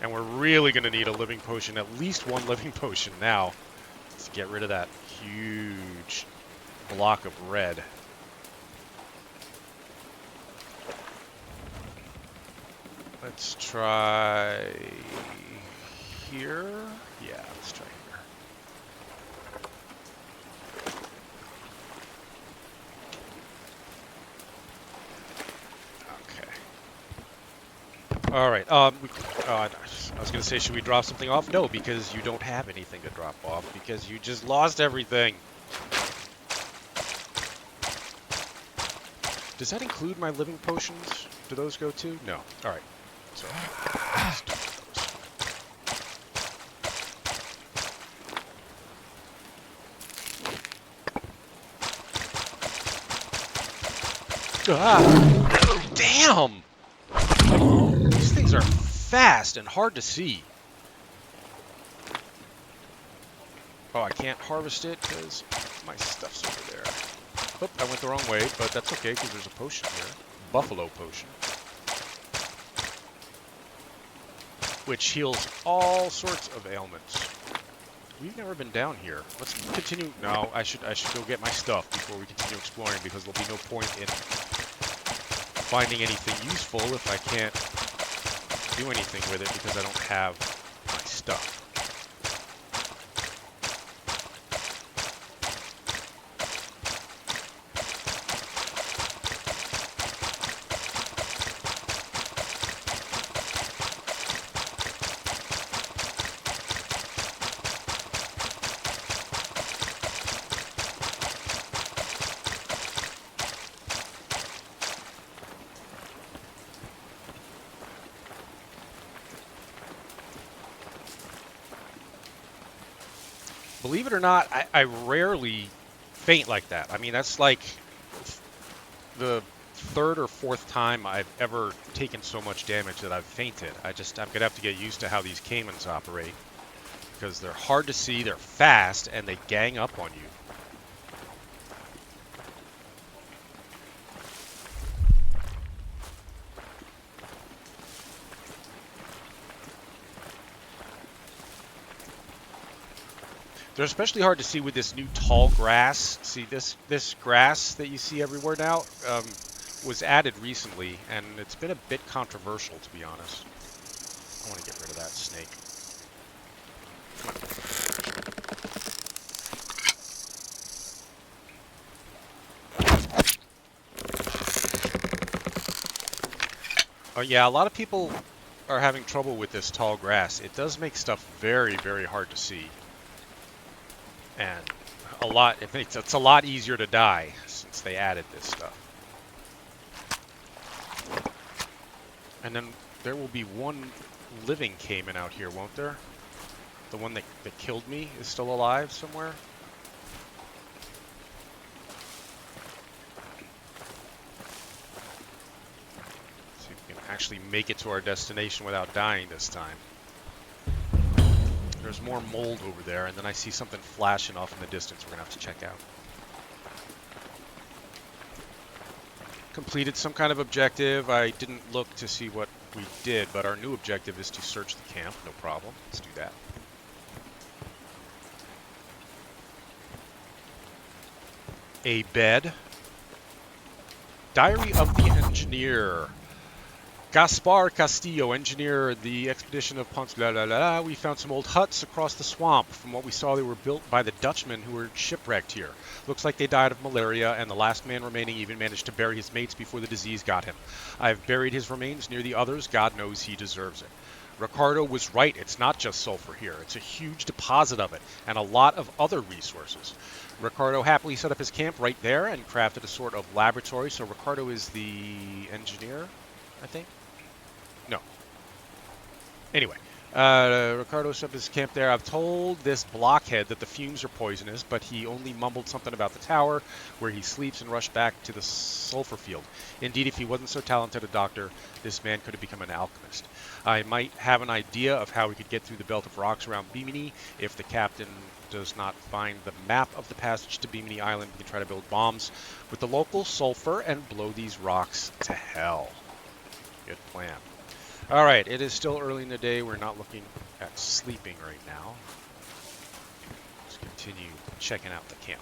And we're really going to need a living potion, at least one living potion now, to get rid of that huge block of red. Let's try here. Yeah, let's try here. Okay. All right. I was gonna say, should we drop something off? No, because you don't have anything to drop off because you just lost everything. Does that include my living potions? Do those go too? No. All right. So let's do those. Ah! Damn! These things are fast and hard to see. Oh, I can't harvest it because my stuff's over there. Oop, I went the wrong way, but that's okay because there's a potion here. Buffalo potion. Which heals all sorts of ailments. We've never been down here. Let's continue. No, I should go get my stuff before we continue exploring because there'll be no point in finding anything useful if I can't do anything with it because I don't have my stuff. Believe it or not, I rarely faint like that. I mean, that's like the third or fourth time I've ever taken so much damage that I've fainted. I'm gonna have to get used to how these caimans operate because they're hard to see, they're fast, and they gang up on you. They're especially hard to see with this new tall grass. See, this grass that you see everywhere now was added recently, and it's been a bit controversial, to be honest. I want to get rid of that snake. Oh yeah, a lot of people are having trouble with this tall grass. It does make stuff very, very hard to see. And it's a lot easier to die since they added this stuff. And then there will be one living caiman out here, won't there? The one that killed me is still alive somewhere? See if we can actually make it to our destination without dying this time. There's more mold over there, and then I see something flashing off in the distance we're going to have to check out. Completed some kind of objective. I didn't look to see what we did, but our new objective is to search the camp. No problem. Let's do that. A bed. Diary of the Engineer. Gaspar Castillo, engineer, the expedition of Ponce. We found some old huts across the swamp. From what we saw, they were built by the Dutchmen who were shipwrecked here. Looks like they died of malaria, and the last man remaining even managed to bury his mates before the disease got him. I've buried his remains near the others. God knows he deserves it. Ricardo was right. It's not just sulfur here. It's a huge deposit of it, and a lot of other resources. Ricardo happily set up his camp right there and crafted a sort of laboratory. So Ricardo is the engineer, I think? No. Anyway, Ricardo set up his camp there. I've told this blockhead that the fumes are poisonous, but he only mumbled something about the tower where he sleeps and rushed back to the sulfur field. Indeed, if he wasn't so talented a doctor, this man could have become an alchemist. I might have an idea of how we could get through the belt of rocks around Bimini. If the captain does not find the map of the passage to Bimini Island, we can try to build bombs with the local sulfur and blow these rocks to hell. Good plan. All right, it is still early in the day. We're not looking at sleeping right now. Let's continue checking out the camp.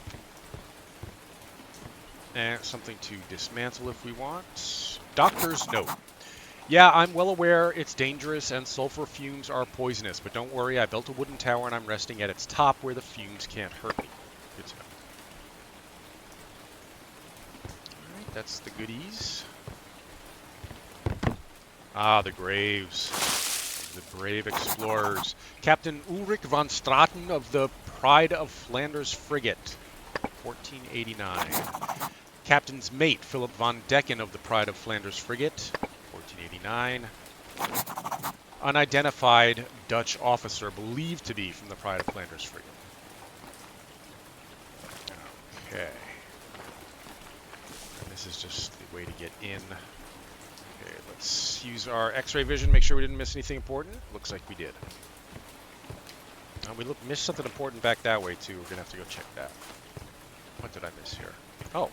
And something to dismantle if we want. Doctor's note. Yeah, I'm well aware it's dangerous and sulfur fumes are poisonous, but don't worry, I built a wooden tower and I'm resting at its top where the fumes can't hurt me. Good to know. All right, that's the goodies. Ah, the graves. The brave explorers. Captain Ulrich von Straten of the Pride of Flanders frigate, 1489. Captain's mate, Philip von Decken of the Pride of Flanders frigate, 1489. Unidentified Dutch officer believed to be from the Pride of Flanders frigate. Okay. And this is just the way to get in. Okay, let's use our X-ray vision, make sure we didn't miss anything important. Looks like we did. We missed something important back that way too. We're gonna have to go check that. What did I miss here? Oh.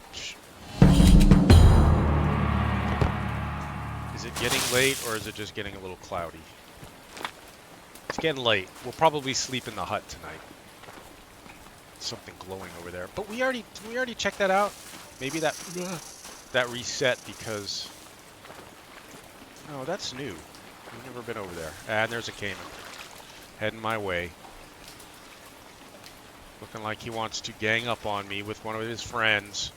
Is it getting late or is it just getting a little cloudy? It's getting late. We'll probably sleep in the hut tonight. Something glowing over there. But did we already check that out? Maybe that reset because... Oh, that's new. We've never been over there. And there's a caiman. Heading my way. Looking like he wants to gang up on me with one of his friends.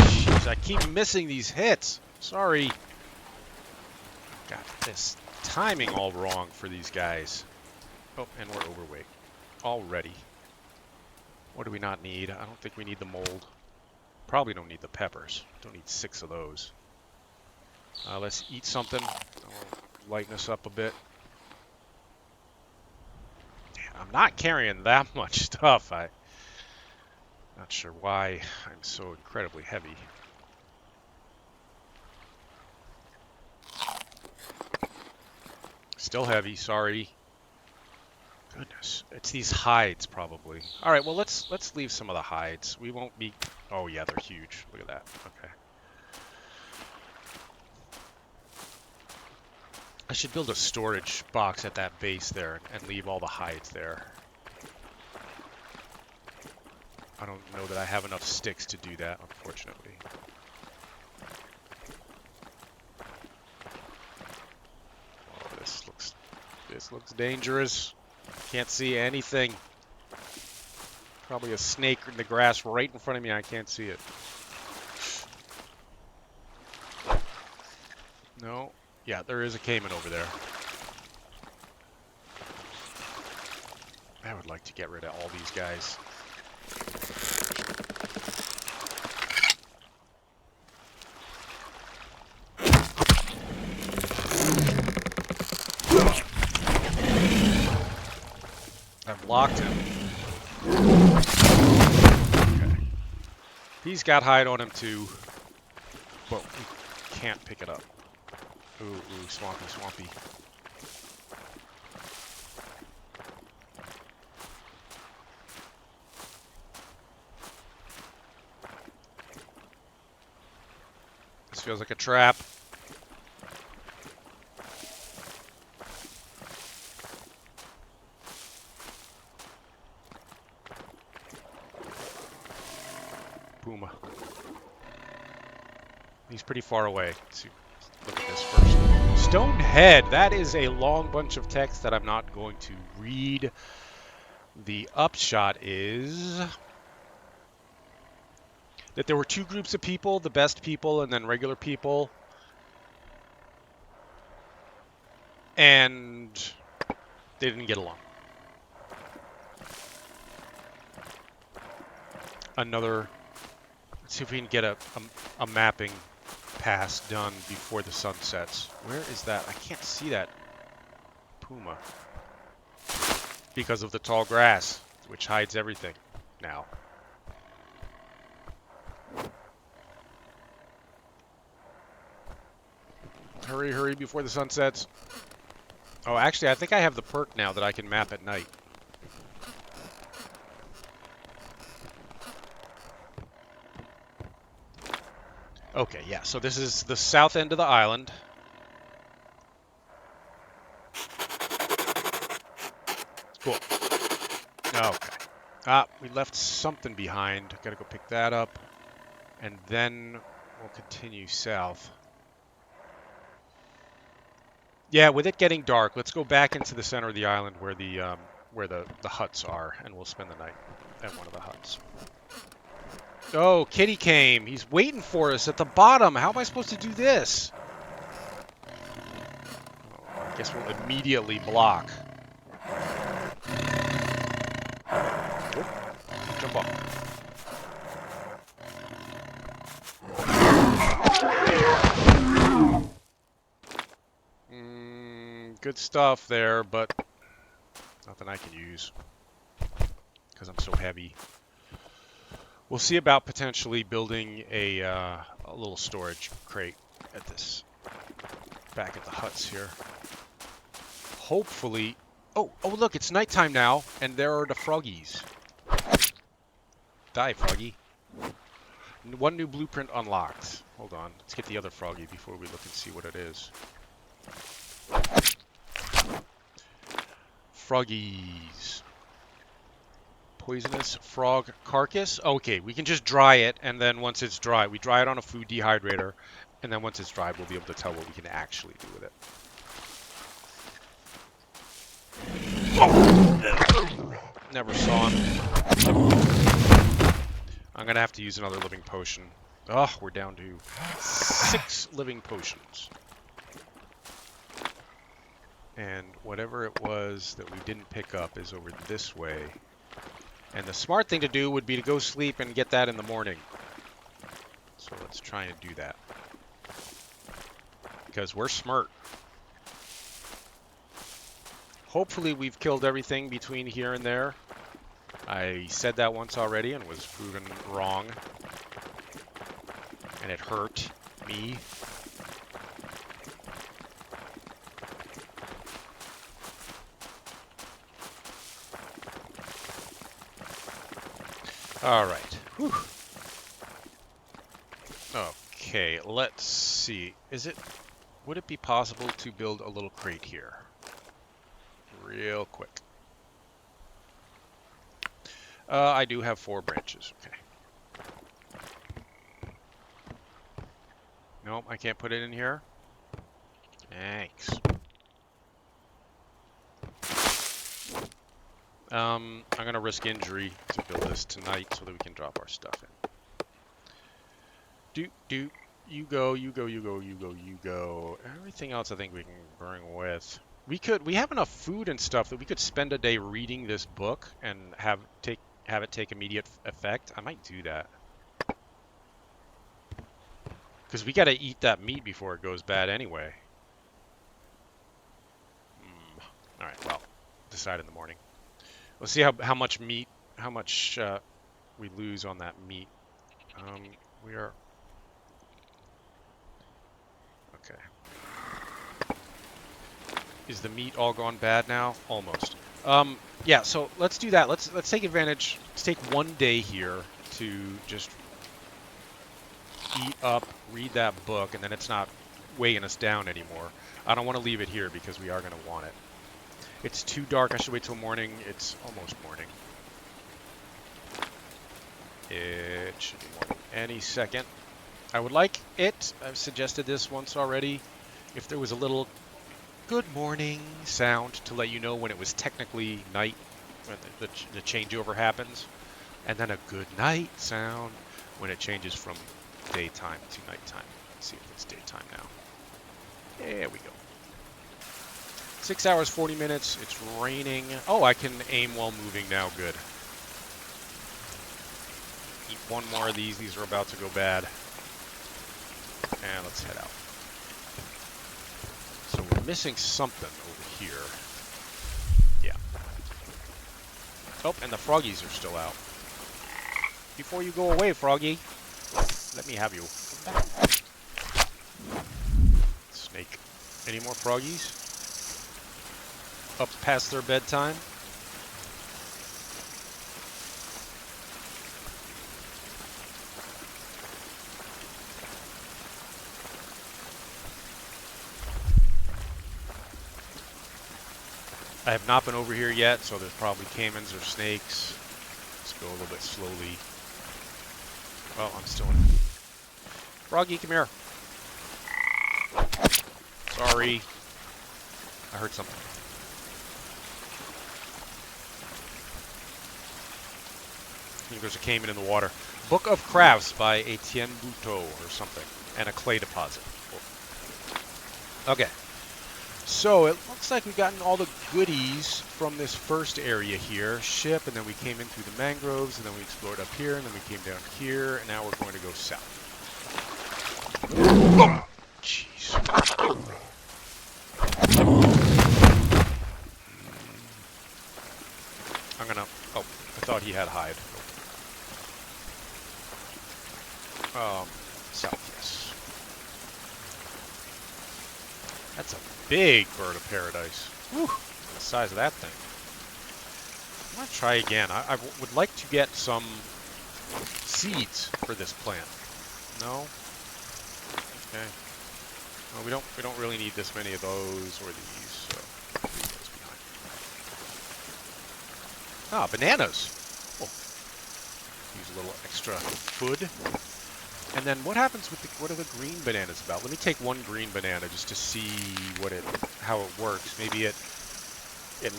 Jeez, I keep missing these hits. Sorry. Got this timing all wrong for these guys. Oh, and we're overweight. Already. What do we not need? I don't think we need the mold. Probably don't need the peppers. Don't need 6 of those. Let's eat something. I'll lighten us up a bit. I'm not carrying that much stuff. I'm not sure why I'm so incredibly heavy. Still heavy, sorry. Goodness, it's these hides probably. All right, well let's leave some of the hides. We won't be. Oh yeah, they're huge. Look at that. Okay. I should build a storage box at that base there and leave all the hides there. I don't know that I have enough sticks to do that, unfortunately. Oh, this looks dangerous. Can't see anything. Probably a snake in the grass right in front of me. I can't see it. No. Yeah, there is a caiman over there. I would like to get rid of all these guys. I've locked him. Okay. He's got hide on him too, but we can't pick it up. Ooh, swampy, swampy. This feels like a trap. Puma. He's pretty far away. Let's see. Look at this first. Stone head. That is a long bunch of text that I'm not going to read. The upshot is that there were 2 groups of people, the best people and then regular people. And they didn't get along. Let's see if we can get a mapping pass done before the sun sets. Where is that? I can't see that puma because of the tall grass, which hides everything now. Hurry, hurry before the sun sets. Oh, actually, I think I have the perk now that I can map at night. Okay, yeah, so this is the south end of the island. Cool. Okay. We left something behind. Gotta go pick that up. And then we'll continue south. Yeah, with it getting dark, let's go back into the center of the island where the huts are, and we'll spend the night at one of the huts. Oh, Kitty came. He's waiting for us at the bottom. How am I supposed to do this? Oh, I guess we'll immediately block. Oh, jump off. Good stuff there, but nothing I can use because I'm so heavy. We'll see about potentially building a little storage crate at this back at the huts here. Hopefully. Oh, look, it's nighttime now, and there are the froggies. Die, froggy. One new blueprint unlocked. Hold on, let's get the other froggy before we look and see what it is. Froggies. Poisonous frog carcass. Okay, we can just dry it, and then once it's dry, we dry it on a food dehydrator, and then once it's dried, we'll be able to tell what we can actually do with it. Never saw him. I'm gonna have to use another living potion. Oh, we're down to 6 living potions. And whatever it was that we didn't pick up is over this way. And the smart thing to do would be to go sleep and get that in the morning. So let's try and do that. Because we're smart. Hopefully we've killed everything between here and there. I said that once already and was proven wrong. And it hurt me. All right. Whew. Okay, let's see. Would it be possible to build a little crate here? Real quick. I do have 4 branches. Okay. Nope, I can't put it in here. Thanks. I'm gonna risk injury to build this tonight so that we can drop our stuff in. You go. Everything else I think we can bring with. We have enough food and stuff that we could spend a day reading this book and have it take immediate effect. I might do that. Because we gotta eat that meat before it goes bad anyway. Alright, well, decide in the morning. We'll see how much meat, we lose on that meat. We are... Okay. Is the meat all gone bad now? Almost. Yeah, so let's do that. Let's take advantage. Let's take one day here to just eat up, read that book, and then it's not weighing us down anymore. I don't want to leave it here because we are going to want it. It's too dark. I should wait till morning. It's almost morning. It should be morning any second. I would like it, I've suggested this once already, if there was a little good morning sound to let you know when it was technically night, when the changeover happens, and then a good night sound when it changes from daytime to nighttime. Let's see if it's daytime now. There we go. 6 hours, 40 minutes. It's raining. Oh, I can aim while moving now. Good. Eat one more of these. These are about to go bad. And let's head out. So we're missing something over here. Yeah. Oh, and the froggies are still out. Before you go away, froggy, let me have you. Snake. Any more froggies? Up past their bedtime? I have not been over here yet, so there's probably caimans or snakes. Let's go a little bit slowly. Well, I'm still in. Froggy, come here. Sorry. I heard something. I think there's a caiman in the water. Book of Crafts by Etienne Bouteau or something. And a clay deposit. Okay. So it looks like we've gotten all the goodies from this first area here. Ship, and then we came in through the mangroves, and then we explored up here, and then we came down here, and now we're going to go south. Oh, jeez. I'm gonna... Oh, I thought he had hide. South, yes. That's a big bird of paradise. Whew, the size of that thing. I'm gonna try again. I would like to get some seeds for this plant. No? Okay. Well, we don't really need this many of those or these, so leave those behind. Ah, bananas. Oh. Use a little extra food. And then what happens with what are the green bananas about? Let me take one green banana just to see how it works. Maybe it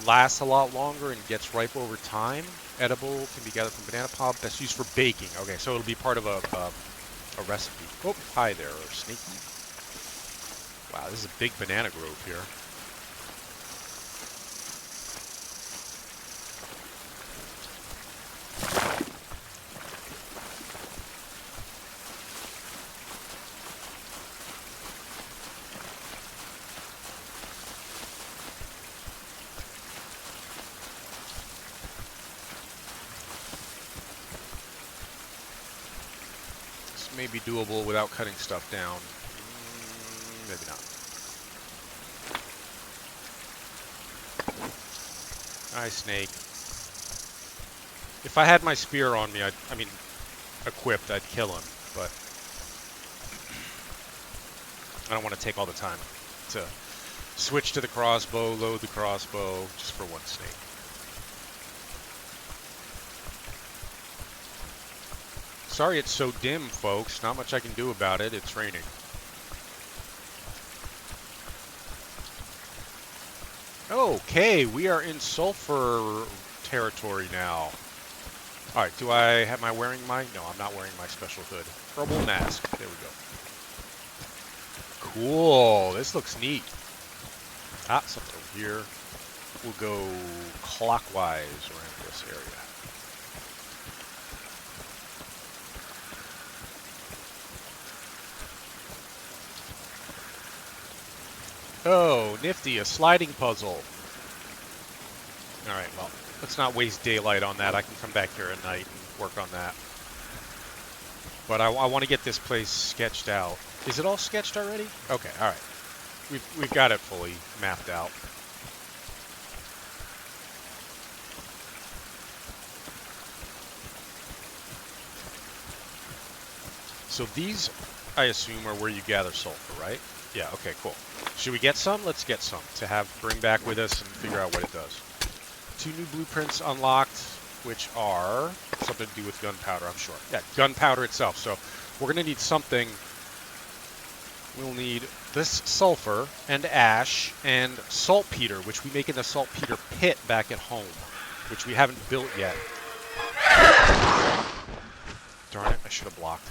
lasts a lot longer and gets ripe over time. Edible, can be gathered from banana pod. Best used for baking. Okay, so it'll be part of a recipe. Oh, hi there, Snaky. Wow, this is a big banana grove here. May be doable without cutting stuff down. Maybe not. Hi, snake. If I had my spear on me, I mean, equipped, I'd kill him, but I don't want to take all the time to switch to the crossbow, load the crossbow, just for one snake. Sorry it's so dim, folks. Not much I can do about it. It's raining. Okay, we are in sulfur territory now. Alright, am I wearing my... No, I'm not wearing my special hood. Herbal mask. There we go. Cool. This looks neat. Ah, something over here. We'll go clockwise around this area. Oh, nifty, a sliding puzzle. Alright, well, let's not waste daylight on that. I can come back here at night and work on that. But I want to get this place sketched out. Is it all sketched already? Okay, alright. We've got it fully mapped out. So these, I assume, are where you gather sulfur, right? Yeah, okay, cool. Should we get some? Let's get some to bring back with us and figure out what it does. 2 new blueprints unlocked, which are something to do with gunpowder, I'm sure. Yeah, gunpowder itself. So we're going to need something. We'll need this sulfur and ash and saltpeter, which we make in the saltpeter pit back at home, which we haven't built yet. Darn it, I should have blocked.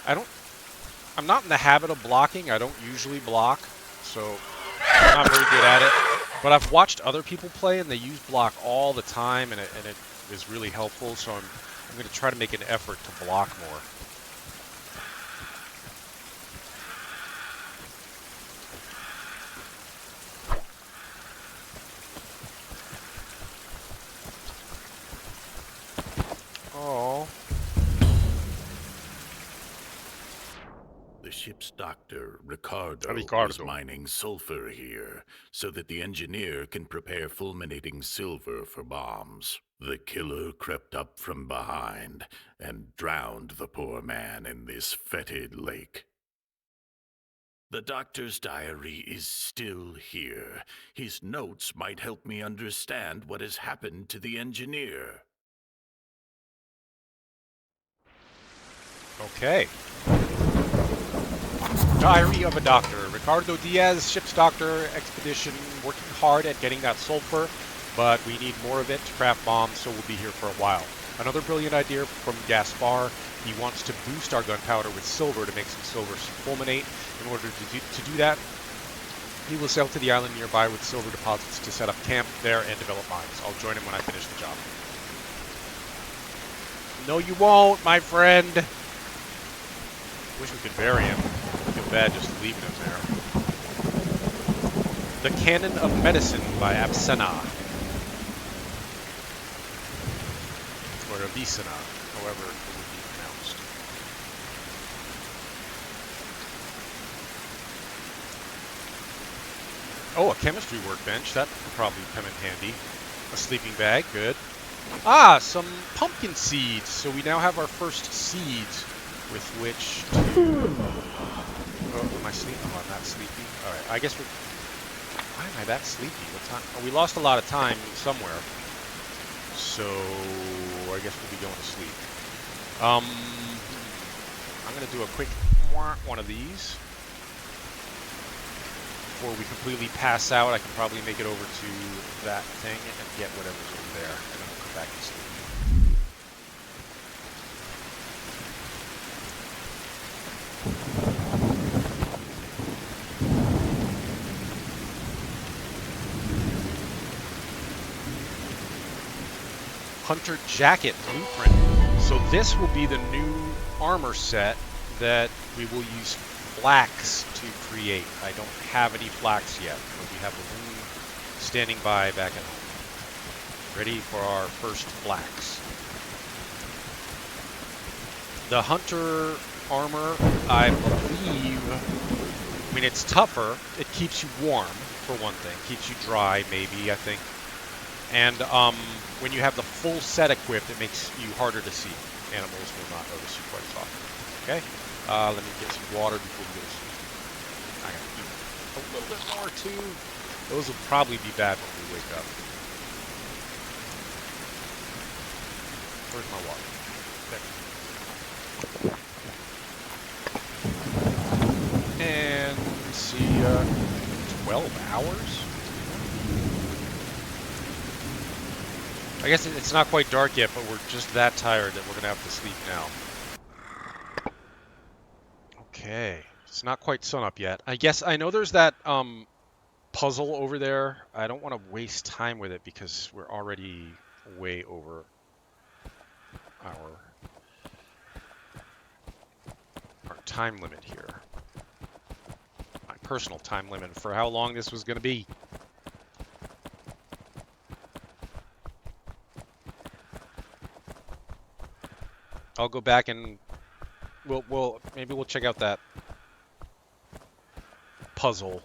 I'm not in the habit of blocking. I don't usually block, so I'm not very good at it. But I've watched other people play, and they use block all the time, and it is really helpful. So I'm going to try to make an effort to block more. Oh. The ship's doctor, Ricardo, is mining sulfur here so that the engineer can prepare fulminating silver for bombs. The killer crept up from behind and drowned the poor man in this fetid lake. The doctor's diary is still here. His notes might help me understand what has happened to the engineer. Okay. Diary of a Doctor, Ricardo Diaz, ship's doctor, expedition, working hard at getting that sulfur, but we need more of it to craft bombs, so we'll be here for a while. Another brilliant idea from Gaspar. He wants to boost our gunpowder with silver to make some silver fulminate. In order to do that, he will sail to the island nearby with silver deposits to set up camp there and develop mines. I'll join him when I finish the job. No, you won't, my friend. Wish we could bury him. I feel bad just leaving him there. The Canon of Medicine by Avicenna. Or Avicenna, however it would be pronounced. Oh, a chemistry workbench. That could probably come in handy. A sleeping bag, good. Ah, some pumpkin seeds. So we now have our first seeds with which to... Oh, am I sleeping? Oh, I'm not sleepy. All right, I guess we're... Why am I that sleepy? What time? Oh, we lost a lot of time somewhere. So I guess we'll be going to sleep. I'm going to do a quick one of these. Before we completely pass out, I can probably make it over to that thing and get whatever's over there. And then we'll come back and sleep. Hunter Jacket Blueprint. So this will be the new armor set that we will use flax to create. I don't have any flax yet, but we have a loom standing by back at home. Ready for our first flax. The Hunter armor, I believe, I mean, it's tougher. It keeps you warm, for one thing. Keeps you dry, maybe, I think. And when you have the full set equipped, it makes you harder to see. Animals will not notice you quite as often. Okay? Let me get some water before we go to sleep. I gotta eat a little bit more, too. Those will probably be bad when we wake up. Where's my water? There. And, let's see, 12 hours? I guess it's not quite dark yet, but we're just that tired that we're going to have to sleep now. Okay. It's not quite sunup yet. I guess I know there's that puzzle over there. I don't want to waste time with it because we're already way over our time limit here. My personal time limit for how long this was going to be. I'll go back and maybe we'll check out that puzzle.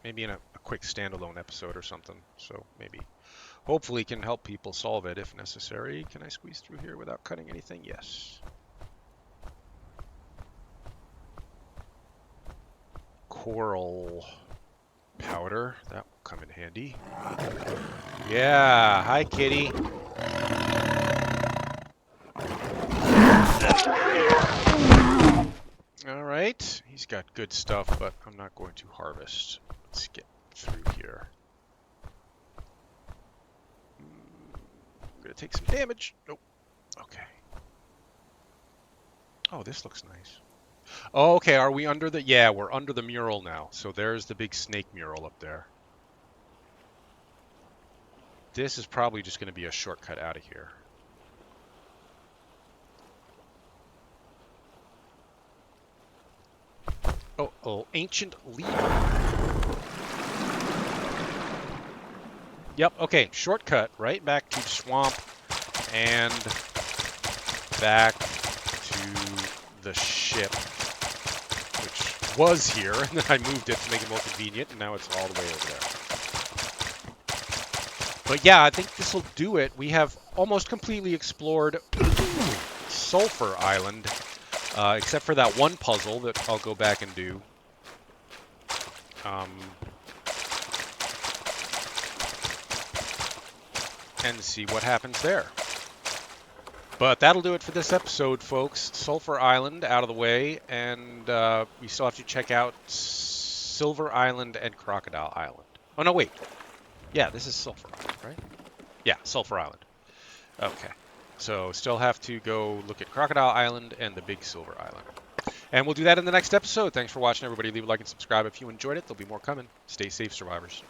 Maybe in a quick standalone episode or something. So maybe, hopefully, can help people solve it if necessary. Can I squeeze through here without cutting anything? Yes. Coral powder. That will come in handy. Yeah. Hi, kitty. All right, he's got good stuff, but I'm not going to harvest. Let's get through here. I'm gonna take some damage. Nope. Okay. Oh, this looks nice. Oh, okay, are we under the... Yeah, we're under the mural now. So there's the big snake mural up there. This is probably just going to be a shortcut out of here. Oh, ancient lever. Yep, okay, shortcut, right back to swamp and back to the ship, which was here, and then I moved it to make it more convenient, and now it's all the way over there. But yeah, I think this will do it. We have almost completely explored Sulfur Island. Except for that one puzzle that I'll go back and do. And see what happens there. But that'll do it for this episode, folks. Sulfur Island out of the way, and we still have to check out Silver Island and Crocodile Island. Oh, no, wait. Yeah, this is Sulfur Island, right? Yeah, Sulfur Island. Okay. So still have to go look at Crocodile Island and the Big Silver Island. And we'll do that in the next episode. Thanks for watching, everybody. Leave a like and subscribe if you enjoyed it. There'll be more coming. Stay safe, survivors.